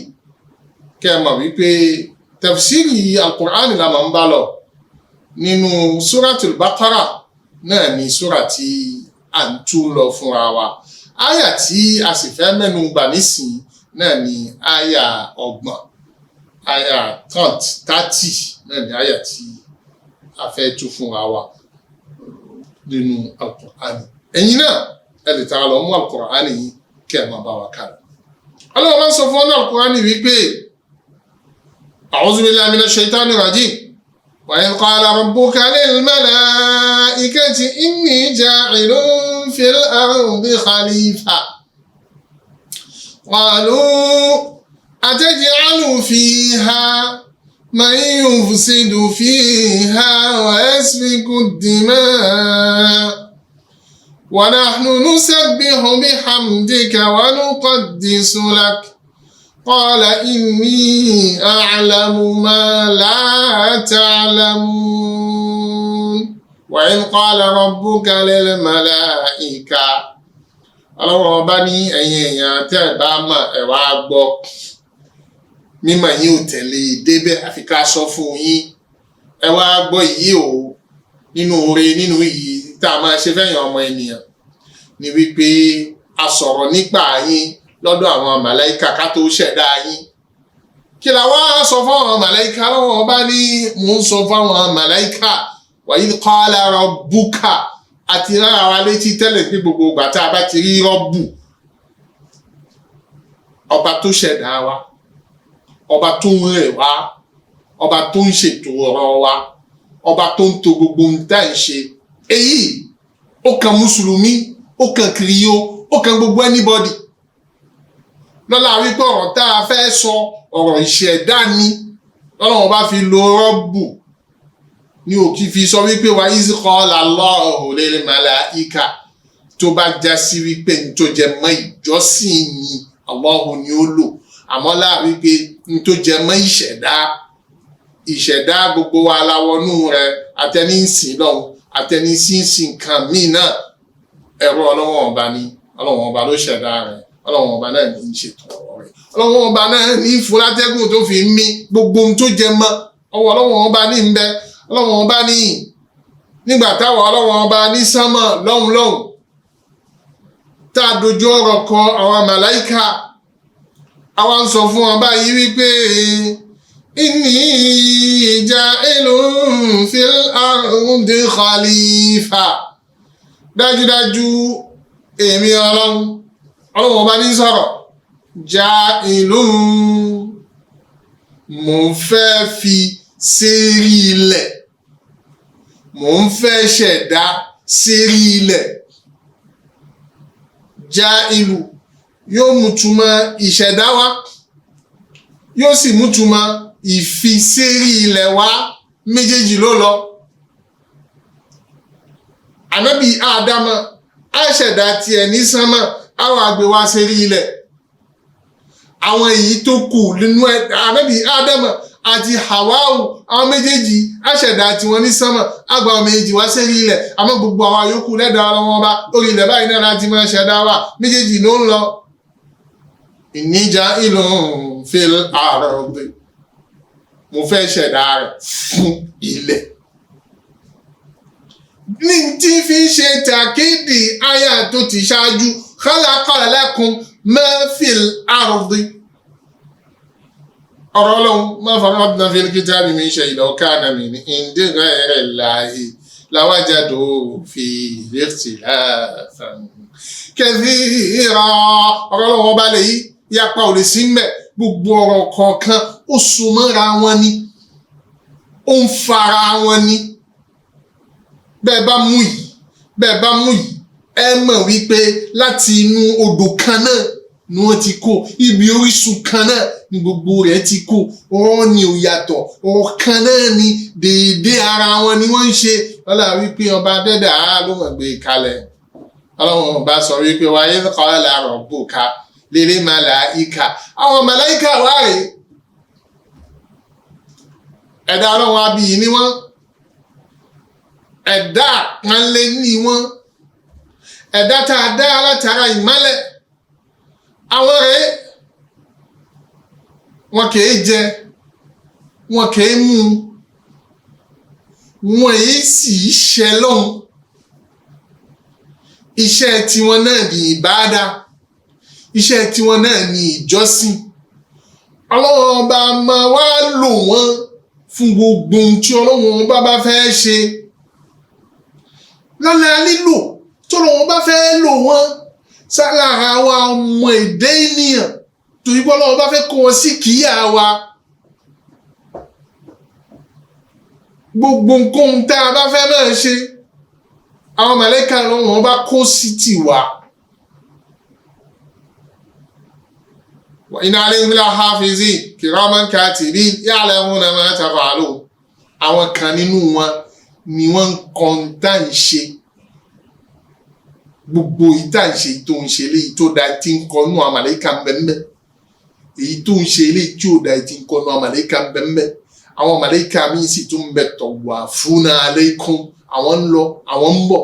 kẹ́ ẹ mọ̀ wípé tafsiri al-Qur'an la máa ń bá lọ nínú suratul Baqara náà ni sura tí à ń tú lọ fúnra wa àyà tí a sì fẹ́ mẹ́nu bà nísìn náà ni àyà 30 àyà 30 náà ni àyà tí a fẹ́ tú fúnra wa nínú al-Qur'an. ẹ̀yin náà ẹ lè tara lọ mú al-Qur'ani yìí kẹ́ ẹ máa bá wa kálọ. Ọlọ́run bá ń sọ fún ọ́nà al-Qur'ani wípé a'udhu billahi minash shaitanir rajim wa idh qala rabbuka lil malaikati inni ja'ilun fil ardi khalifa qalu ataj'alu fiha man yufsidu fiha wa yasfiku ad-dima' ونحن نسبح بحمدك ونقدس لك قال إني أعلم ما لا تعلمون وإذ قال ربك للملائكة Ọlọ́run ọba ní ẹ̀yin èèyàn tẹ́ ẹ bá mọ̀ ẹ wá gbọ́ mímọ̀ yín ò tẹ̀lé débẹ̀ àfi ká sọ fún yín ẹ wá gbọ́ yìí o nínú oore nínú yìí tá a máa ṣe fẹ́yàn ọmọ ènìyàn ni wípé a sọ̀rọ̀ nípa yín lọ́dọ̀ àwọn màláíkà ká tó ṣẹ̀dá yín kí la wá sọ fún àwọn màláíkà lọ́wọ́ bá ní mò ń sọ fún àwọn màláíkà wa idh qala rabbuka àti rárá wa létí tẹ́lẹ̀ pé gbogbo ìgbà tá a bá ti rí rọ́bù ọba tó ṣẹ̀dá wa, ọba tó ń rẹ̀ wá, ọba tó ń ṣètò ọ̀rọ̀ wa, ọba tó ń to gbogbo ohun tá à ń ṣe. Èyí ó kan mùsùlùmí, ó kan kìrìyó, ó kan gbogbo anybody. Lọ́la wípé ọ̀rọ̀ tá a fẹ́ sọ ọ̀rọ̀ ìṣẹ̀dá ni Ọlọ́run bá fi lo rọ́bù ní òkì fi sọ wípé wa iz qala Allahu lil malaika tó bá já sí wípé ní tó jẹ mọ́ ìjọsìn ni Allahu ni ó lò, àmọ́ láàrin pé ní tó jẹ mọ́ ìṣẹ̀dá gbogbo wa láwọnú rẹ̀, àtẹni ń sìn lọ́hùn àtẹni sí ń sìn nǹkan míì náà, ẹ̀rọ Ọlọ́run ọba ni, Ọlọ́run ọba ló ṣẹ̀dá rẹ̀, Ọlọ́run ọba náà ní í ṣètò ọ̀rọ̀ rẹ̀, Ọlọ́run ọba náà ní ìfúnlátẹ́gùn tó fi ń mí gbogbo ohun tó jẹ mọ́ ọwọ́ Ọlọ́run ọba ní ń bẹ. Ọlọ́run ọba ní nígbà táwọn Ọlọ́run ọba ní sánmọ̀ lọ́hùn tá a dojú ọ̀rọ̀ kọ àwọn màláìka, àwa ń sọ fún wọn báyìí wípé inni ja'ilun fil ardi khalifa, dájúdájú èmi Ọlọ́run ọba ní sọ̀rọ̀, ja'ilun mo fẹ́ fi sérí ilẹ̀, mo ń fẹ́ ṣẹ̀dá sérí ilẹ̀. Ja'ilu yóò mú túmọ̀ ìṣẹ̀dá wá, yóò sì mú túmọ̀ ìfi sérí ilẹ̀ wá, méjèèjì ló lọ. Ànábì Ádámà á ṣẹ̀dá tiẹ̀ ní sánmà, àwọn àgbẹ̀ wá sérí ilẹ̀. Àwọn èyí tó kù nínú Ànábì Ádámà àti Hawau, àwọn méjèèjì aṣẹ̀dá tiwọn ní sánmà, àgbà àwọn méjèèjì wá sérí ilẹ̀, àmọ́ gbogbo àwọn yòókù lẹ́dà Ọlọ́run ọba orí ilẹ̀ báyìí náà láti máa ṣẹ̀dá wa, méjèèjì ló ń lọ. Inni ja'ilun fil ardi, mo fẹ́ ṣẹ̀dá rẹ̀ fún ilẹ̀. Ní tí fi ṣe tàkídì àyà tó ti ṣáájú, khalaqa lakum ma fil ardi. Ọ̀rọ̀ Ọlọ́run ma farratna fil kitabi min shay'in law kana min indi ghayri Allahi lawajadu fihi ikhtilafan kathira. Ọ̀rọ̀ Ọlọ́run ọba lè yí yapa ò lè sí mẹ́, gbogbo ọ̀rọ̀ kọ̀ọ̀kan ó so mọ́ra wọn ni, ó ń fara wọn ni. Bẹ́ẹ̀ bá mú yìí ẹ mọ̀ wípé láti inú odò kan náà ni wọ́n ti kó, ibi orísun kan náà ni gbogbo rẹ̀ ti kó, ọ̀rọ̀ ni ò yàtọ̀, ọ̀rọ̀ kan náà ni déédé ara wọn ni wọ́n ń ṣe. Ọlá wípé ọba dẹ́dà ló mọ̀ gbé kalẹ̀. Ọlọ́run ọba sọ wípé wa idh qala rabbuka lil malaika, àwọn màláìka wá rèé, ẹ̀dá Ọlọ́run abiyì ni wọ́n, ẹ̀dá àpọ́nlé ni wọ́n, ẹ̀dá tá a dá látara ìmọ́lẹ̀. Àwọn rèé, wọn kìí jẹ, wọn kìí mú, wọn èyí sì ṣẹ lọ́hùn. Iṣẹ́ tiwọn náà ní ìbádà, iṣẹ́ tiwọn náà ní ìjọsìn. Ọlọ́run ọba máa wá lò wọ́n fún gbogbo ohun tí Ọlọ́run ọba bá fẹ́ ṣe. Lọ́la lílò tí Ọlọ́run ọba fẹ́ lò wọ́n sálára wa ọmọ èdè ènìyàn, torí pé Ọlọ́run bá fẹ́ kó wọn sí kíyà wa. Gbogbo nǹkan tá a bá fẹ́ máa ṣe, àwọn màláíkà Ọlọ́run bá kó sí tiwa. Wa inna alayhim lahafizin kiraman katibin ya'lamuna ma taf'alun. Àwọn kan nínú wọn ni wọ́n ń kọ́ńtà ń ṣe. Gbogbo ìta ń ṣe tó ń ṣe léyìí tó da ti ń kọ́nú àwọn màláíkà mbẹ́mbẹ́, èyí tó ń ṣe léyìí tí ò da ti ń kọ́nú àwọn màláíkà mbẹ́mbẹ́. Àwọn màláíkà míì sì tún bẹ tawafuna alaykum, àwọn ń lọ àwọn ń bọ̀,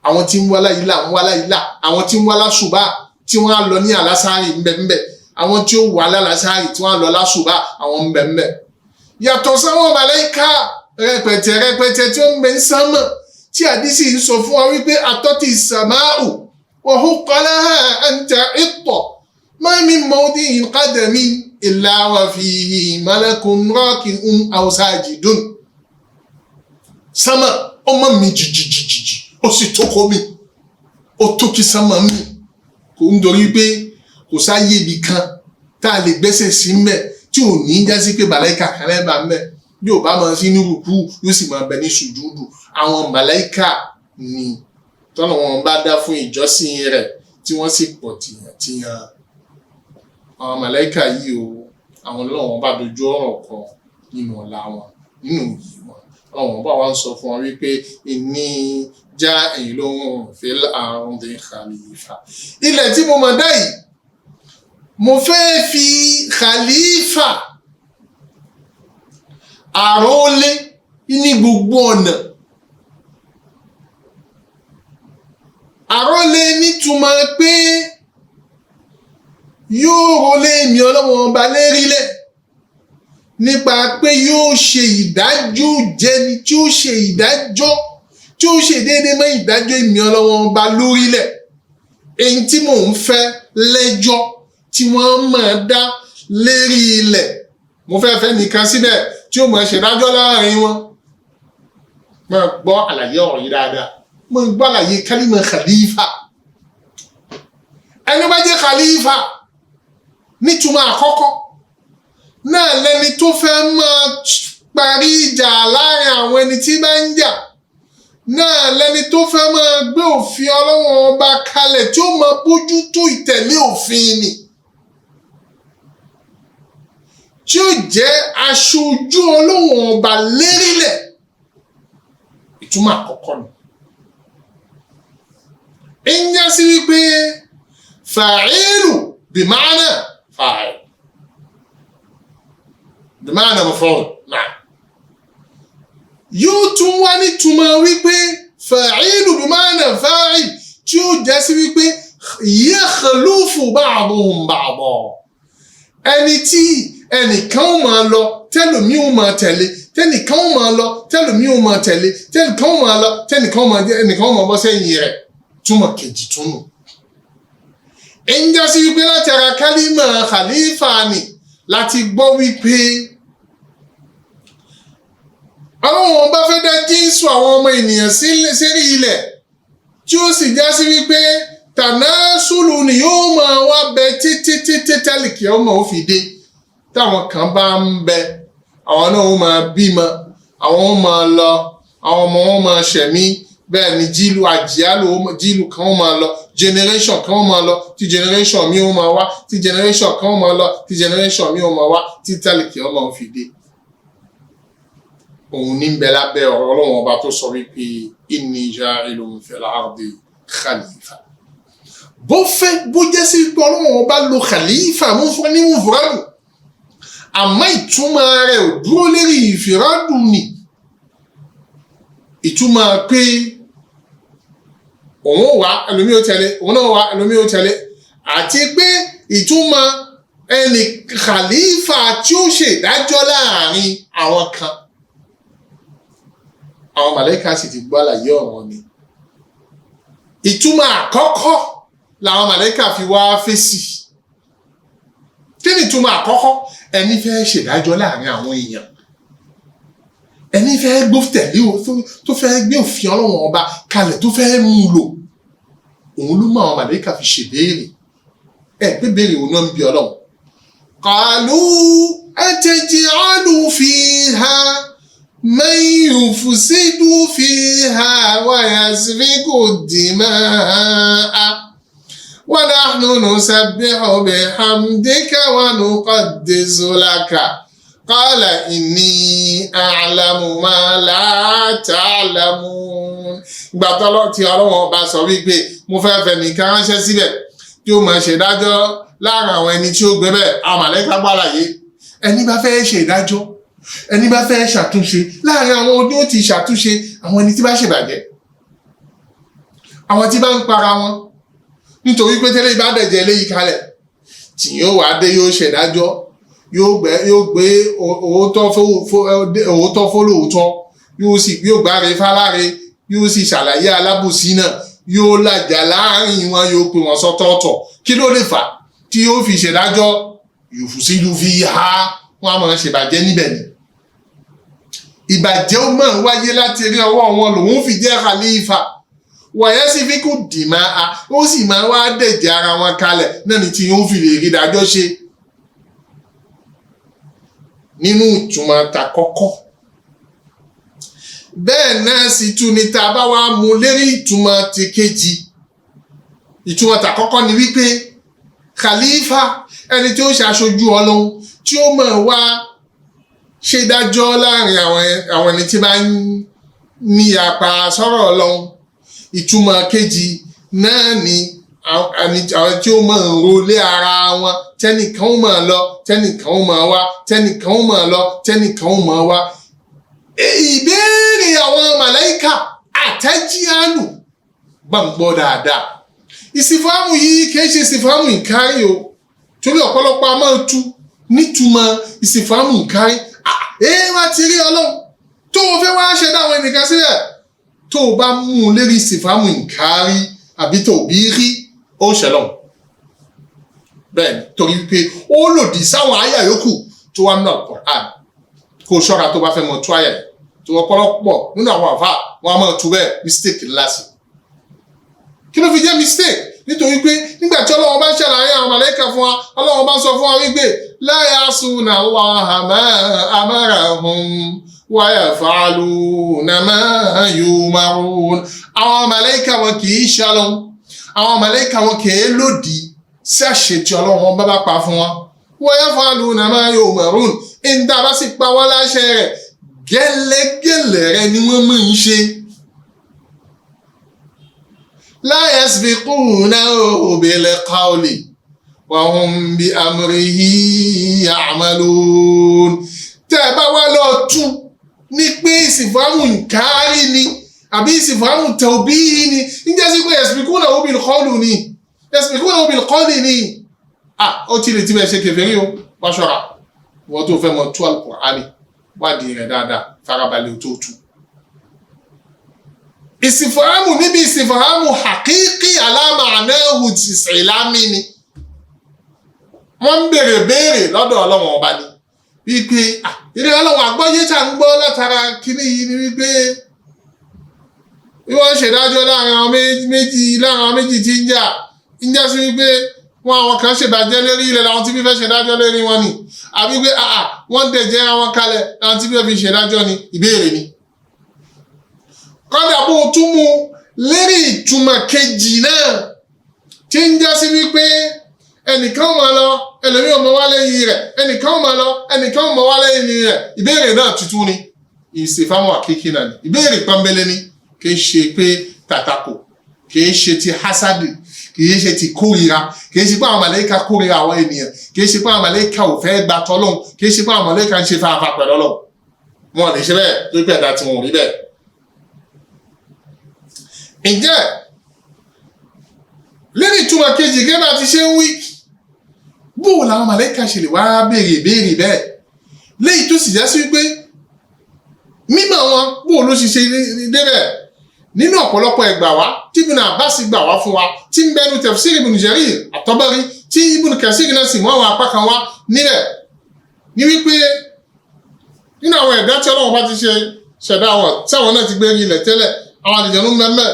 àwọn tí ń wá láyìlá ń wá láyìlá, àwọn tí ń wá lásùbà tí wọ́n á lọ ní àlásárì mbẹ́mbẹ́, àwọn tí ó wà lálásárì tí wọ́n á lọ lásùbà àwọn mbẹ́mbẹ́. Yàtọ̀ sáwọn màláíkà rẹpẹtẹ tí ó ń bẹ ń sánmọ̀, tí àdísì ń sọ fún wa wípé àtọ́tì sàmáù wa huqqa laha an ta'itta ma min mawdi'in qadamin illa wa fihi malakun raki'un aw sajidun. Sánmà ọmọ mi jìjìjìjì, ó sì tó kó mi, ó tó kí sánmà mi, kò ń dorí pé kò sáyé ibì kan tá a lè gbẹ́sẹ̀ sí mẹ́ tí ò ní jásí pé màláìka kan lẹ́bà mẹ́ bí ò bá máa sí ní rúkú yóò sì máa bẹ ní sùjúdù. Àwọn màláìka ni tọ́nà wọn bá dá fún ìjọsìn rẹ̀ tí wọ́n sì pọ̀ tìyàn. Àwọn màláìka yìí o, àwọn Ọlọ́run bá dojú ọ̀rọ̀ kan nínú ọlá wọn, nínú yìí wọn. Ọlọ́run bá wa ń sọ fún wọn wípé inni ja'ilun fil ardi khalifa. Ilẹ̀ tí mo mọ̀ dá yìí, mo fẹ́ fi khalifa àrólé ní gbogbo ọ̀nà. Àrólé nítumọ̀ pé yóò rólé mi Ọlọ́run ọba lérílẹ̀ nípa pé yóò ṣe ìdájọ́ jẹni tí ó ṣe ìdájọ́ tí ó ṣe déédéé mọ́ ìdájọ́ ìmì Ọlọ́run ọba lórílẹ̀. Èyí tí mò ń fẹ́ lẹ́jọ́ tí wọ́n máa dá lérí ilẹ̀, mo fẹ́ nìkan síbẹ̀ tí ó máa ṣèdájọ́ láàrin wọn. Máa gbọ́ àlàyé ọ̀rọ̀ yìí dáadáa, máa gbọ́ àlàyé kálímà khalifa. Ẹni bá jẹ́ khalifa nítumọ̀ àkọ́kọ́ náà lẹni tó fẹ́ máa parí ìjà láàrin àwọn ẹni tí bá ń jà, náà lẹni tó fẹ́ máa gbé òfin Ọlọ́run ọba kalẹ̀ tí ó máa bójú tó ìtẹ̀lé òfin ni, tí ó jẹ́ aṣojú Ọlọ́run ọba lérílẹ̀. Ìtumọ̀ àkọ́kọ́ ni. ń já sí wípé fa'ilu bima'na fa'il bima'na maf'ul náà yóò tún wá nítumọ̀ wípé fa'ilu bima'na fa'il tí ó já sí wípé yakhlufu ba'duhum ba'da. Ẹni tí ẹnìkan ó máa lọ tẹ́lòmí ó máa tẹ̀lé, tẹ́nìkan ó máa lọ tẹ́lòmí ó máa tẹ̀lé, tẹ́nìkan ó máa lọ tẹ́nìkan ó máa bọ́ sẹ́yìn rẹ̀. Túmọ̀ kejì túnú. ń já sí wípé láti ara kálímà khalifa ni láti gbọ́ wípé àwọn bá fẹ́ dá jíǹsù àwọn ọmọ ènìyàn sérí ilẹ̀ tí ó sì já sí wípé tànásùlù ni yóò máa wá bẹ títí tálíkì ọmọ ó fi dé. Táwọn kan bá ń bẹ, àwọn náà ó máa bímọ, àwọn ó máa lọ, àwọn ọmọ wọn máa ṣẹ̀mí. Bẹ́ẹ̀ ni jílù àjíálò jílù kan ó máa lọ, generation kan ó máa lọ, tí generation mi ó máa wá, tí generation kan ó máa lọ, tí generation mi ó máa wá, tí tálíkì ọmọ ó fi dé. Òun ní bẹ lábẹ́ ọ̀rọ̀ Ọlọ́run ọba tó sọ wípé inni ja'ilun fil ardi khalifa. Bó fẹ́ bó jẹ́ sí pé Ọlọ́run ọba lo khalifa mú fún ní mufradu, àmọ́ ìtumọ̀ rẹ̀ ò dúró lérí ìfìrádù ni. Ìtumọ̀ pé òun wà ẹlòmí ó tẹ̀lé, òun náà wà ẹlòmí ó tẹ̀lé, àti pé ìtumọ̀ ẹni khalifa tí ó ṣe ìdájọ́ láàrin àwọn kan. Àwọn màláíkà sì ti gbọ́ àlàyé ọ̀rọ̀ ni. Ìtumọ̀ àkọ́kọ́ làwọn màláíkà fi wá fèsì. Kí ni ìtumọ̀ àkọ́kọ́? Ẹni fẹ́ ṣèdájọ́ láàrin àwọn èèyàn, ẹni fẹ́ gbọ́ tẹ̀lé tó fẹ́ gbé òfin Ọlọ́run ọba kalẹ̀ tó fẹ́ mú lò, òun ló mọ àwọn màláíkà fi ṣèbéèrè. Pé béèrè òun náà ń bi Ọlọ́run. Qalu ataj'alu fiha man yufsidu fiha wa yasfiku dima'a wa nahnu nusabbihu bihamdika wa nuqaddisu laka. Qala inni a'lamu ma la ta'lamun. Ìgbà tí Ọlọ́run ọba sọ wípé mo fẹ́ nìkan ránṣẹ́ síbẹ̀ tí ó máa ṣèdájọ́ láàrin àwọn ẹni tí ó gbé bẹ́ẹ̀. Àwọn màláíkà gbàlàyé ẹni bá fẹ́ ṣe ìdájọ́, ẹni bá fẹ́ ṣàtúnṣe láàrin àwọn oní ó ti ṣàtúnṣe àwọn ẹni tí bá ṣèbàjẹ́, àwọn tí bá ń para wọn nítorí pé tẹ́lẹ̀ bá dẹ̀jẹ̀ léyìí kalẹ̀ tí yóò wá dé yóò ṣèdájọ́, yóò gbé òótọ́ fólóòótọ́, yóò gbáre fáláre, yóò sì ṣàlàyé alábòsí náà, yóò làjà láàrin wọn, yóò pè wọn sọ́tọ̀ọ̀tọ̀. Kí ló lè fà tí yóò fi ṣèdájọ́? yufsidu fiha, wọn a máa ṣèbàjẹ́ níbẹ̀ ni. Ìbàjẹ́ ó máa ń wáyé láti rí ọwọ́ wọn lòun fi jẹ́ khalifa. wa yasfiku dima'a, ó sì máa wá dẹ̀jẹ̀ ara wọn kalẹ̀ náà ni tí yóò fi lè rí ìdájọ́ ṣe. nínú ìtumọ̀ tàkọ́kọ́. Bẹ́ẹ̀ náà sì tún ni tá a bá wá mú lérí ìtumọ̀ ti kejì. Ìtumọ̀ tàkọ́kọ́ ni wípé khalifa ẹni tí ó ṣe aṣojú Ọlọ́run tí ó máa wá ṣe dájọ́ láàrin àwọn ẹni tí bá ń ní apá sọ̀rọ̀ Ọlọ́run. Ìtumọ̀ kejì náà ni àwọn tí ó máa ń rolé ara wọn, tẹ́nìkan ó máa lọ tẹ́nìkan ó máa wá, tẹ́nìkan ó máa lọ tẹ́nìkan ó máa wá. Ìbéèrè àwọn màláíkà àtẹ́jíàlù bá ń gbọ́ dáadáa. Ìsìfàmù yìí kìí ṣe ìsìfàmù ìkárí o, torí ọ̀pọ̀lọpọ̀ a máa tú nítumọ̀ ìsìfàmù ìkárí. Wá ti rí Ọlọ́run tó o fẹ́ wá ṣẹ̀dá àwọn ẹnìkan sílẹ̀, tó o bá mú un lérí ìsìfàmù ìkárí àbí tó o bí rí ó ṣẹlọ̀. Bẹ́ẹ̀ni, torí pé ó lòdì sáwọn àyà yòókù tó wà nínú Al-Qur'an. Kó o ṣọ́ra tó bá fẹ́ mọ tú àyà yìí, tó ọ̀pọ̀lọpọ̀ nínú àwọn àfáà wọn a máa tú bẹ́ẹ̀ mistake ńlá sí. Kí ló fi jẹ́ mistake? Nítorí pé nígbà tí Ọlọ́run bá ń ṣàlàyé àwọn màláíkà fún wa, Ọlọ́run bá ń sọ fún wa wípé la ya'suna Allaha ma amarahum wa yaf'aluna ma yu'marun. Àwọn màláíkà wọn kì í ṣàlọ́n, àwọn màláíkà wọn kì í lòdì sí àṣẹ tí Ọlọ́run bá pa fún wọn. Wa yaf'aluna ma yu'marun. Ìdá bá sì pa wọ́n láṣẹ rẹ̀, gẹ́lẹ́gẹ́lẹ́ rẹ̀ ni wọ́n máa ń ṣe. La yasbiqunahu bil qawli wa hum bi amrihi ya'malun. Tẹ́ bá wá lọ tú ní pé ìsìfàmù ìkárí ni àbí ìsìfàmù tawbihi ni, ǹjẹ́ sí pé yasbiqunahu bil qawli ni, yasbiqunahu bil qawli ni. Ó ti lè ti bẹ̀ ṣe kèfèrí o, wá ṣọ́ra. Wọ́n tó fẹ́ mọ tú Al-Qur'ani wádìí rẹ̀ dáadáa, farabalẹ̀ tó tú. Ìsìfàmù níbi ìsìfàmù haqiqi ala ma'nahu ìsìlámì ni. Wọ́n ń béèrè lọ́dọ̀ Ọlọ́run ọba ni wípé ìrẹ́ Ọlọ́run àgbọ́yé tá ń gbọ́ látara kíní yìí ni wípé bí wọ́n ṣèdájọ́ láàrin àwọn méjì tí ń jà sí wípé àwọn kan ṣèdájọ́ lérí ilẹ̀ làwọn tí bí fẹ́ ṣèdájọ́ lérí wọn ni, àbí pé wọ́n dẹ̀jẹ́ àwọn kalẹ̀ làwọn tí bí fẹ́ fi ṣèdájọ́ ni. Ìbéèrè ni. Kọ́dà bó tún mú lérí ìtumọ̀ kejì náà tí ń já sí wípé ẹnìkan ó máa lọ ẹlòmíì ó máa wá lẹ́yìn rẹ̀, ẹnìkan ó máa lọ ẹnìkan ó máa wá lẹ́yìn rẹ̀. Ìbéèrè náà tuntun ni, ìsìfàmù àkíkí náà ni. Ìbéèrè pọ́nbélé ni, kì í ṣe pé tàtàkù, kì í ṣe ti hasadi, kì í ṣe ti kórìíra, kì í ṣe pé àwọn màláíkà kórìíra àwọn ènìyàn, kì í ṣe pé àwọn màláíkà ò fẹ́ gba tọ́lọ́hun, kì í ṣe pé àwọn màláíkà ń ṣe fàáfàá pẹ̀lú Ọlọ́hun. Wọn lè ṣe bẹ́ẹ̀ tó pẹ̀ dá tí wọn ò rí bẹ́ẹ̀. Ǹjẹ́ lẹ́ni ìtumọ̀ kejì gẹ́gẹ́ bá ti ṣe ń wí, bóò làwọn màláíkà ṣe lè wá béèrè ìbéèrè bẹ́ẹ̀ léyìí tó sì já sí wípé mímọ̀ wọn bóò ló ṣe débẹ̀. Nínú ọ̀pọ̀lọpọ̀ ẹgbà wá tí Ibn Abbas gbà wá fún wa, tí ń bẹnu tafsir Ibn Jarir at-Tabari, tí Ibn Kathir náà sì mú àwọn apá kan wá nílẹ̀, ní wípé nínú àwọn ẹ̀dá tí Ọlọ́run bá ti ṣe ṣẹ̀dá wọn tí àwọn náà ti gbé rí ilẹ̀ tẹ́lẹ̀, àwọn àlùjànnú mẹ́mẹ́.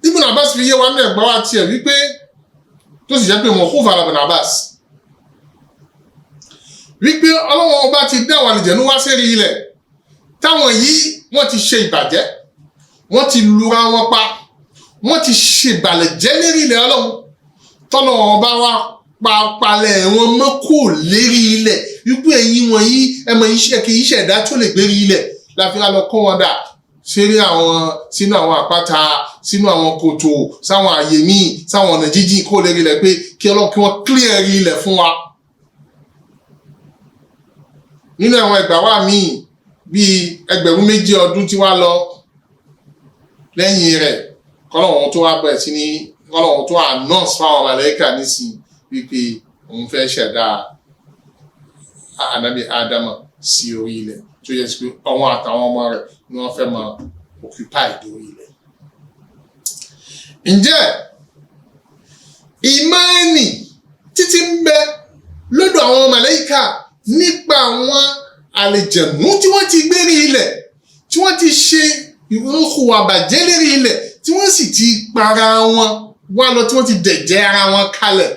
Ibn Abbas fi yé wa ní ẹ̀gbọ́n wa tiẹ̀ wípé tó sì jẹ́ pé mawquf ala Ibn Abbas wípé Ọlọ́run ọba ti dá àwọn àlùjànnú wá sí ilẹ̀, táwọn yìí wọ́n ti ṣe ìbàjẹ́, wọ́n ti lura wọn pa, wọ́n ti ṣe ìbàlẹ̀jẹ́ lérí ilẹ̀ Ọlọ́run, tọ́lọ́run ọba wa palẹ̀ wọn mọ́ kò lérí ilẹ̀ wípé ẹ̀yin wọ̀nyí ẹmọ iṣẹ́ kì í ṣẹ̀dá tó lè gbérí ilẹ̀, láfi lọ kọ́ wọn dà sínú àwọn àpáta, sínú àwọn kòtò, sáwọn àyè míì, sáwọn ọ̀nà jíjìn kó lérí ilẹ̀ pé kí Ọlọ́run kí wọ́n clear ilẹ̀ fún wa. Nínú àwọn ẹgbà wà míì bíi 2000 ọdún tí wá lọ lẹ́yìn rẹ̀, kọ́lọ́run tó wá bẹ̀rẹ̀ sí ní kọ́lọ́run tó announce fáwọn màláíkà nísìnyí wípé òun fẹ́ ṣẹ̀dá ànábì Ádámà sí orí ilẹ̀, tó yẹ sí pé àwọn àtàwọn ọmọ rẹ̀ ni wọ́n fẹ́ máa occupy orí ilẹ̀. Ǹjẹ́ ìmánì títí ń bẹ lọ́dọ̀ àwọn màláíkà nípa àwọn àlejànú tí wọ́n ti gbérí ilẹ̀, tí wọ́n ti ṣe ìwọ̀nkùwà bàjẹ́ lérí ilẹ̀, tí wọ́n sì ti para wọn wá lọ, tí wọ́n ti dẹ̀jẹ́ ara wọn kalẹ̀.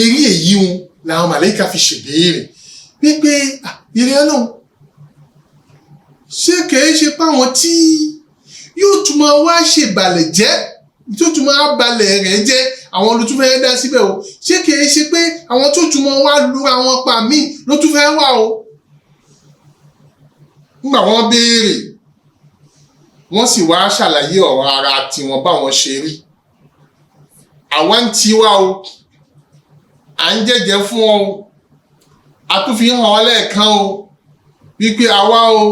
Èyí wọn làwọn màláíkà fi ṣèbéèrè wípé ìrẹ́ Ọlọ́run ṣé kìí ṣe páwọn tí yóò tún máa wá ṣèbàlẹ̀ jẹ́ tó tún máa balẹ̀ rẹ̀ jẹ́ àwọn ló tún fẹ́ dá síbẹ̀ o ṣé kìí ṣe pé àwọn tó tún máa wá lura wọn pa míì ló tún fẹ́ wà o. nígbà wọ́n béèrè wọ́n sì wá ṣàlàyé ọ̀rọ̀ ara tiwọn báwọn ṣe rí. àwa ń tiwa o à ń jẹ́jẹ́ fún ọ a tún fi hàn ọ́ lẹ́ẹ̀kan o wípé àwa o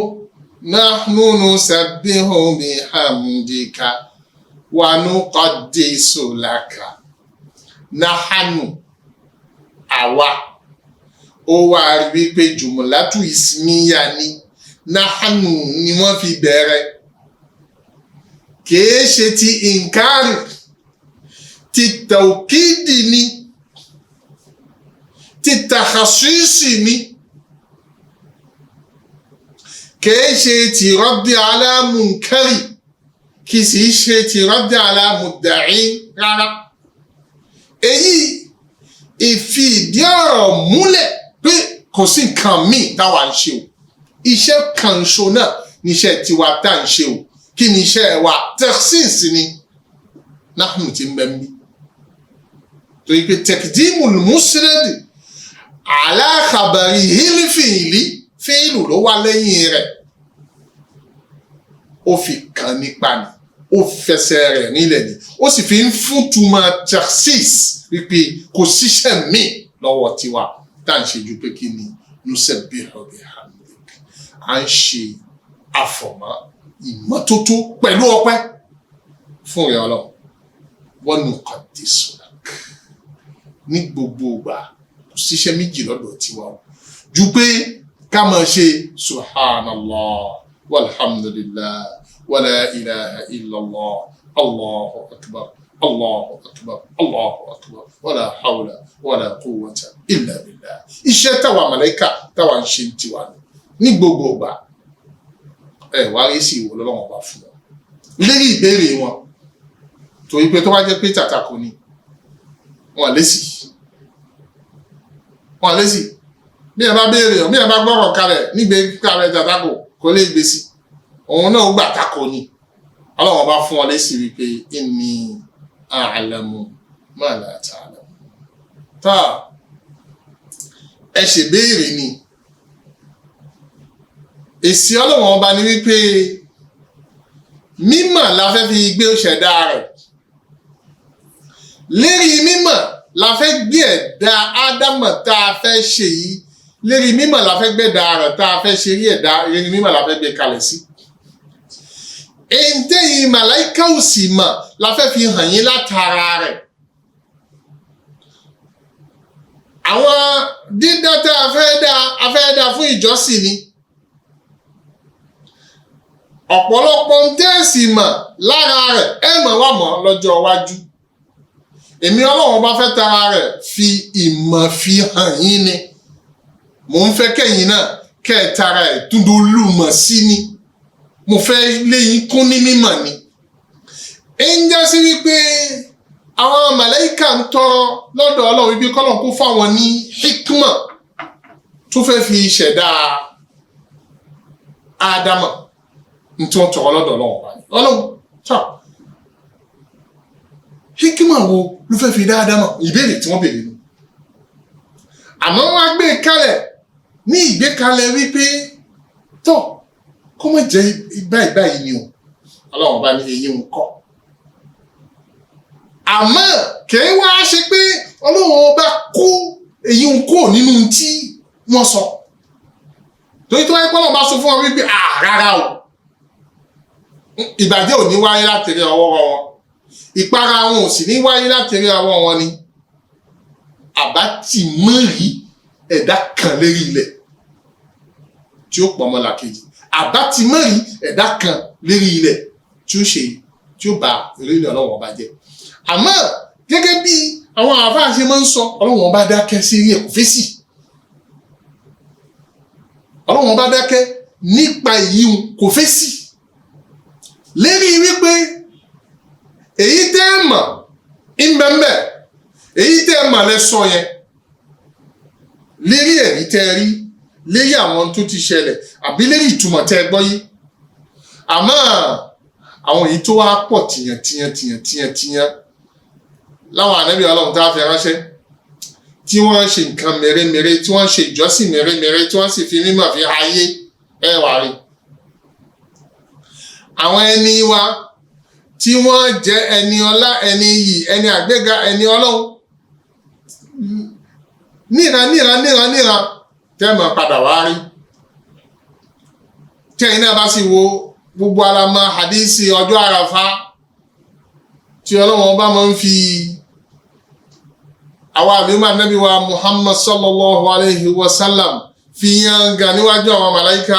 nahnu nusabbihu bihamdika wa nuqaddisu laka. Nahanu àwa ó wá rí wípé jùmọ̀látù ìsìmíyà ni nahanu ni wọ́n fi bẹ̀rẹ̀ kìí ṣe ti ìǹkárì ti tàùkídì ni ti tàkàṣíṣì ni kìí ṣe ti raddi ala munkari kì sì ṣe ti raddi ala mudda'i rárá. èyí ìfi ìdí ọ̀rọ̀ múlẹ̀ pé kò sí nǹkan míì táwa ń ṣe o iṣẹ́ kan ṣo náà níṣẹ́ tiwa tá à ń ṣe o kí ni iṣẹ́ wa takhsis ni nahnu ti ń bẹ mí torí pé taqdimul musnad ala khabarihil fi'li fíìlù ló wá lẹ́yìn rẹ̀ ó fi kàn nípa ni ó fẹsẹ̀ rẹ̀ nílẹ̀ ni ó sì fi ń fún túmọ̀ takhsis wípé kò síṣẹ́ míì lọ́wọ́ tiwa tá à ń ṣe ju pé kí ni nusabbihu bihamdik à ń ṣe àfọ̀mọ́ ìmọ́tótó pẹ̀lú ọpẹ́ fún ìyá Ọlọ́run wa nuqaddisu lak ní gbogbo ìgbà kò síṣẹ́ méjì lọ́dọ̀ tiwa o ju pé ká máa ṣe subhanallah walhamdulillah wala ilaha illallah allahu akbar allahu akbar allahu akbar wala hawla wala quwwata illa billah. iṣẹ́ táwa màláíkà táwa ń ṣe tiwa ní gbogbo ìgbà wá rí sí ìwọ lọ́wọ́ bá fún wọn lérí ìbéèrè wọn torí pé tó bá jẹ́ pé tàtàkù ni wọn lésì bí ẹ bá béèrè bí ẹ bá gbọ́rọ̀ kalẹ̀ nígbè kalẹ̀ tàtàkù kò lè gbé sí òun náà gbà tako ni Ọlọ́run bá fún wọn lésì wípé inni a'lamu ma la ta'lamu tá ẹ ṣe béèrè ni èsì Ọlọ́run ọba ni wípé mímọ̀ la fẹ́ fi gbé ṣẹ̀dá rẹ̀ lérí mímọ̀ la fẹ́ gbé ẹ̀dá Ádámọ̀ tá a fẹ́ ṣe yìí lérí mímọ̀ la fẹ́ gbé ẹ̀dá rẹ̀ tá a fẹ́ ṣe rí ẹ̀dá lérí mímọ̀ la fẹ́ gbé kalẹ̀ sí. èntè yìí màláíkà ò sì mọ̀ la fẹ́ fi hàn yín látara rẹ̀. àwọn dídá tá a fẹ́ dá fún ìjọsìn ni. ọ̀pọ̀lọpọ̀ ń tẹ́ẹ̀sì mọ̀ lára rẹ̀ ẹ mọ̀ wá mọ̀ lọ́jọ́ iwájú. èmi Ọlọ́run bá fẹ́ tara rẹ̀ fi ìmọ̀ fi hàn yín ni. mo ń fẹ́ kẹ́yìn náà kẹ́ ẹ tara ẹ̀ túndolúmọ̀ sí ni. mo fẹ́ léyìn kún ní mímọ̀ ni. ń já sí wípé àwọn màláíkà ń tọrọ lọ́dọ̀ Ọlọ́run wípé k'Ọlọ́run kó fáwọn ní hikma tó fẹ́ fi ṣẹ̀dá Ádámọ̀ ntí wọ́n tọrọ lọ́dọ̀ Ọlọ́run báyìí Ọlọ́run tọ́ hikima wo ló fẹ́ fi dá Ádámọ̀ ìbéèrè tí wọ́n béèrè nù àmọ́ wọ́n á gbé kalẹ̀ ní ìgbékalẹ̀ wípé tọ́ kó má jẹ́ báyìí ni o Ọlọ́run bá ní èyí ń kọ́ àmọ́ kìí wá ṣe pé Ọlọ́run bá kó èyí ń kó nínú tí wọ́n sọ torí tó wáyé pọ́lọ́ bá sọ fún wọn wípé rárá o ìbàjẹ́ ò ní wáyé láti rí ọwọ́ wọn ìpara wọn ò sì ní wáyé láti rí ọwọ́ wọn ni àbá ti mọ́rí ẹ̀dá kan lérí ilẹ̀ tí ó pọ̀ mọ́ làkejì àbá ti mọ́rí ẹ̀dá kan lérí ilẹ̀ tí ó bá orílẹ̀ Ọlọ́run bá jẹ́ àmọ́ gẹ́gẹ́ bí àwọn àfáà ṣe máa ń sọ Ọlọ́run bá dákẹ́ sí rí ẹ̀kọ́ fèsì Ọlọ́run bá dákẹ́ nípa ìyíhun kò fèsì lérí wípé èyí tẹ́ mọ̀ ìbẹ̀m̀bẹ̀ èyí tẹ́ mọ̀ lẹ sọ yẹn lérí ẹ̀rí tẹ́ rí lérí àwọn tó ti ṣẹlẹ̀ àbí lérí ìtumọ̀ tẹ́ gbọ́ yìí. Àmọ́ àwọn èyí tó wá pọ̀ tìyàn láwọn ànábì Ọlọ́run tá a fi ránṣẹ́ tí wọ́n ṣe nǹkan mèremère tí wọ́n ṣe ìjọsìn mèremère tí wọ́n sì fi mímọ̀ fi ayé wà rí. Àwọn ẹni wa tí wọ́n jẹ́ ẹni ọlá, ẹni iyì, ẹni àgbéga, ẹni Ọlọ́run níran tẹ́ mọ̀ padà wá rí. Tẹ́yìn náà bá sì wo gbogbo alamọ hadisi ọjọ́ Àràfá tí Ọlọ́run bá máa ń fi àwọn àlùmọ́ Ànábì wa Muhammad sallallahu alayhi wa sallam fi yanga níwájú àwọn màláíkà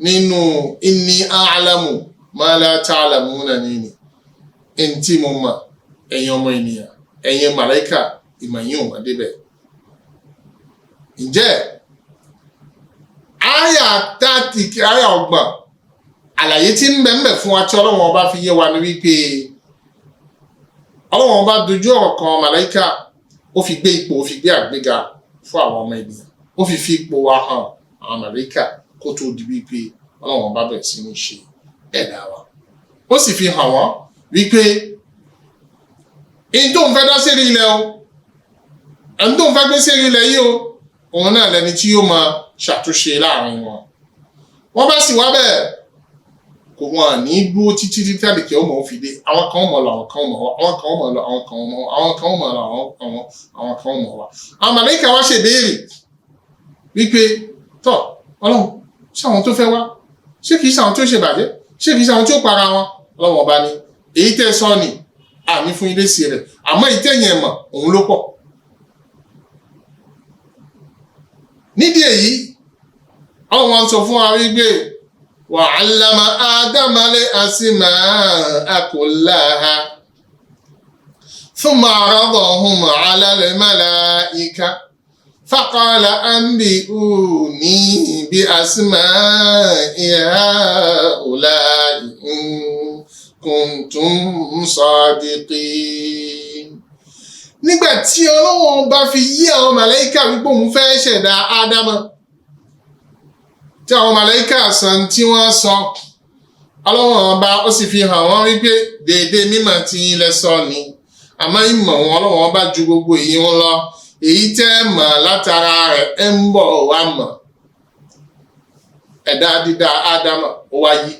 nínú inni a'lamu ma la ta'lamuna nínú ẹni tí mo mọ̀ ẹ̀yin ọmọ ènìyàn ẹ̀yin màláíkà ìmọ̀ yín ò mọ̀ débẹ̀. Ǹjẹ́ àyà ọgbọ̀n àlàyé tí ń bẹ fún wa tí Ọlọ́run ọba fi yé wa ní wípé Ọlọ́run ọba dojú ọ̀rọ̀ kan màláíkà, ó fi gbé ipò, ó fi gbé àgbéga fún àwọn ọmọ ènìyàn, ó fi ipò wa hàn àwọn màláíkà kó tó di wípé Ọlọ́run ọba bẹ̀rẹ̀ sí ní ṣe ẹ̀dá wa. Ó sì fi hàn wọ́n wípé ẹni tó ń fẹ́ dá sí ilẹ̀ o, ẹni tó ń fẹ́ gbé sí ilẹ̀ yìí o, òun náà lẹni tí yóò máa ṣàtúnṣe láàrin wọn. Wọ́n bá sì wá bẹ́ẹ̀ kò wọ́n ní dúró títí àdìkẹ́ ọmọ òfin dé. Àwọn kan mọ̀ lọ, àwọn kan mọ̀ wá, àwọn kan mọ̀ lọ, àwọn kan mọ̀ wá, àwọn kan mọ̀ lọ, àwọn kan mọ̀ wá. Àwọn màláíkà wá ṣèbéèrè wípé tọ́ Ọlọ́run ṣé àwọn tó fẹ́ wá, ṣé kìí ṣe àwọn tó ṣèbàjẹ́, ṣé kìí ṣe àwọn tó para wọn? Ọlọ́run ọba ní èyí tẹ́ sọ ni àmì fún ilé sí rẹ̀, àmọ́ ìtẹ̀yìn ẹ̀mọ̀ òun ló pọ̀. Nídìí èyí Ọlọ́run sọ fún wa wípé وعلم آدم الأسماء كلها ثم عرضهم على الملائكة فقال أنبئوني بأسماء هؤلاء إن كنتم صادقين. Nígbà tí Ọlọ́run bá fi yí àwọn màláíkà wípé òun fẹ́ ṣẹ̀dá Ádámù, tí àwọn màláíkà sàn tí wọ́n sọ, Ọlọ́run ọba ó sì fi hàn wọ́n wípé déédé mímọ̀ tí yín lẹ sọ ni, àmọ́ ìmọ̀ wọn Ọlọ́run ọba ju gbogbo èyí wọn lọ. Èyí tẹ́ mọ̀ látara rẹ̀ ń bọ̀ wá mọ̀. Ẹ̀dá dídá Ádámù ó wáyé.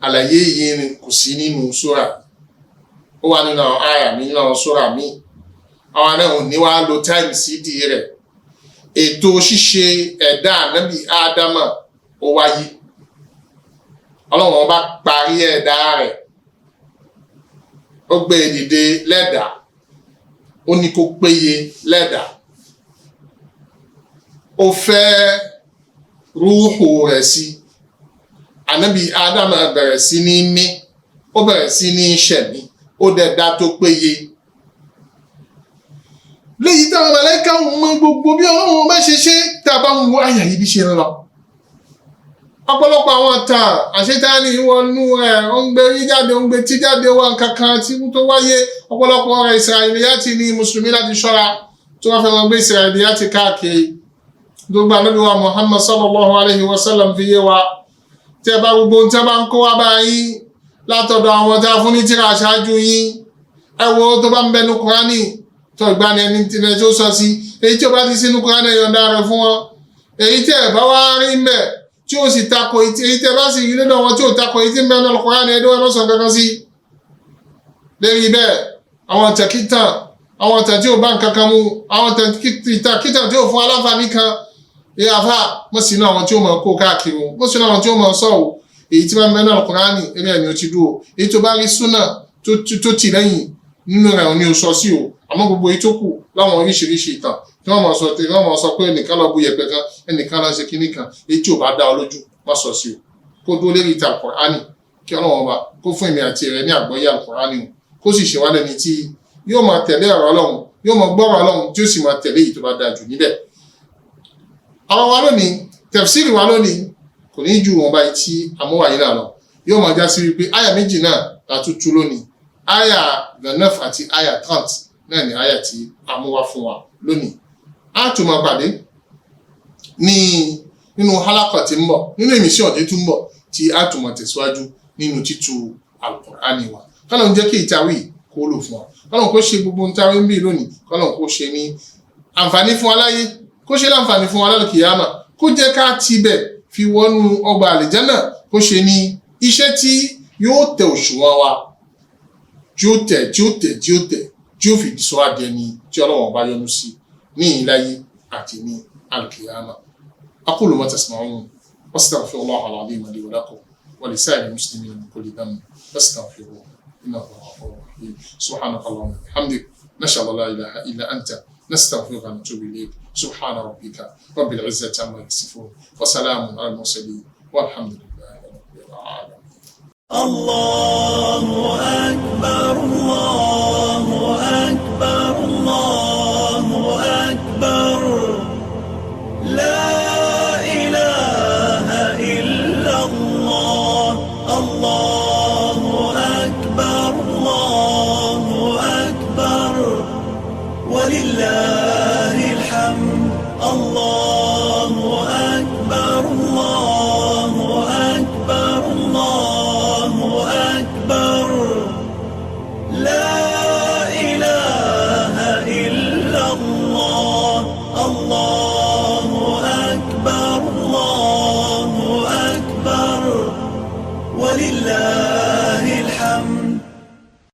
Àlàyé yìí ni kò sí nínú súrà, ó wà nínú àwọn àyà mi nínú àwọn súrà mi. Àwọn náà ò ní wá lo táìmù sídìí rẹ̀. Ètò ṣíṣe ẹ̀dá ànábì Ádámù ó wáyé. Ọlọ́run ọba parí ẹ̀dá rẹ̀, ó gbé e dìde lẹ́dàá, ó ní kó péye lẹ́dàá, ó fẹ́ rúhù rẹ̀ sí. Ànábì Ádámù bẹ̀rẹ̀ sí ní mí, ó bẹ̀rẹ̀ sí ní ṣẹ̀mí, ó dẹ̀dá tó péye. Léyìí táwọn màláíkà ń mọ gbogbo bí Ọlọ́run bá ṣe ṣe tá a bá ń wo àyà yìí bí ṣe ń lọ. Ọ̀pọ̀lọpọ̀ àwọn ọ̀tàn àṣetáni wọnú rẹ̀, ó ń gbé rí jáde, ó ń gbé tí jáde wá kankan tí tó wáyé. Ọ̀pọ̀lọpọ̀ rẹ̀ Ísírẹ́líyátì ní mùsùlùmí láti ṣọ́ra tí wọ́n fẹ́ wọn gbé Ísírẹ́líyátì káàkiri. Gbogbo Ànábì wa Muhammad sallallahu alayhi wa sallam fi yé wa, tẹ́ bá gbogbo ohun tí a bá ń kó wá bá yín látọ̀dọ̀ àwọn tá a fún ní tírà aṣáájú yín, ẹ wo tó bá ń bẹnu Kùránì tó ìgbani ẹni tí ó sọ sí, èyí tí ó bá ti sínú Kùránì yọ̀ǹda rẹ̀ fún wọn. Èyí tí ẹ bá wá rí mbẹ̀ tí ó sì tako, èyí tí ẹ bá sì rí lọ́dọ̀ wọn tí ó tako èyí tí ń bẹnu Kùránì ẹ̀dọ́ ẹ̀ lọ́sàn kankan sí. Lérí bẹ́ẹ̀ àwọn tẹ̀kítàn, àwọn tẹ̀ tí ó bá nǹkan kan mu, àwọn tẹ̀kítàn tí ó fún aláǹfààní kan, àfà mọ̀ sínú àwọn tí ó mọ̀ kó káàkiri o, mọ̀ sínú àwọn tí ó mọ̀ sọ̀rọ̀. Èyí tí wọ́n bẹnu Kùránì eré ẹ̀mí ó ti dúró, èyí tó bá rí súnà tó tì lẹ́yìn nínú rẹ̀ ò ní o sọ sí o. Àmọ́ gbogbo èyí tó kù láwọn oríṣiríṣi ìtàn tí wọ́n mọ̀ sọ pé ẹnìkan lọ bú yẹ̀pẹ̀ kan, ẹnìkan lọ ṣe kinní kan, èyí tí ò bá dá ọ lójú má sọ sí o. Kó dúró lérí ìtàn Kùránì kí Ọlọ́run ọba kó fún èmi àti rẹ̀ ní àgbọ́yé Kùránì o, kó sì ṣe wá lẹ́ni tí yóò máa tẹ̀lé ọ̀rọ̀ Ọlọ́run, yóò máa gbọ́rọ̀ Ọlọ́run tí ó sì máa tẹ̀lé èyí tó bá dáa jù níbẹ̀. Àwọn wa lónìí, tafsiri wa lónìí kò ní ju wọn báyìí tí amúwáyé náà lọ, yóò máa já sí wípé àyà méjì náà la tún tú lónìí. Àyà 29 àti àyà 30 náà ni àyà tí a mú wá fún wa lónìí. á tún máa pàdé nínú halakọ̀ tí ń bọ̀ nínú èmìsí ọ̀dẹ́ tó ń bọ̀ tí á tún máa tẹ̀síwájú nínú títú Al-Qur'ani wa kọ́lọ́n jẹ́ kí ìtawí kó lò fún wa kọ́lọ́n kó ṣe gbogbo ń tawí ń bí lónìí kọ́lọ́n kó ṣe ní àǹfààní fún wa láyé kó ṣe láǹfààní fún wa lálùkìyámà kó jẹ́ ká tibẹ̀ fi wọnú ọgbà àlìjánà kó ṣe ní iṣẹ́ tí yóò tẹ òṣùwọ̀n wa tí ó fi sọ adé ni tí Ọlọ́run bá yọ́nú sí ní ìláyé àti ní alkiyama. aqulu ma tasma'un wastaghfirullaha al-azim li wa lakum wa li sa'iril muslimina min kulli dhanbin fastaghfiruhu innahu huwal ghafurur rahim. subhanaka allahumma wa bihamdik nashhadu an la ilaha illa anta nastaghfiruka wa natubu ilayk. subhana rabbika rabbil izzati amma yasifun wa salamun ala al-mursalin walhamdulillahi rabbil alamin. الله أكبر الله أكبر الله أكبر لا إله إلا الله الله أكبر الله أكبر ولله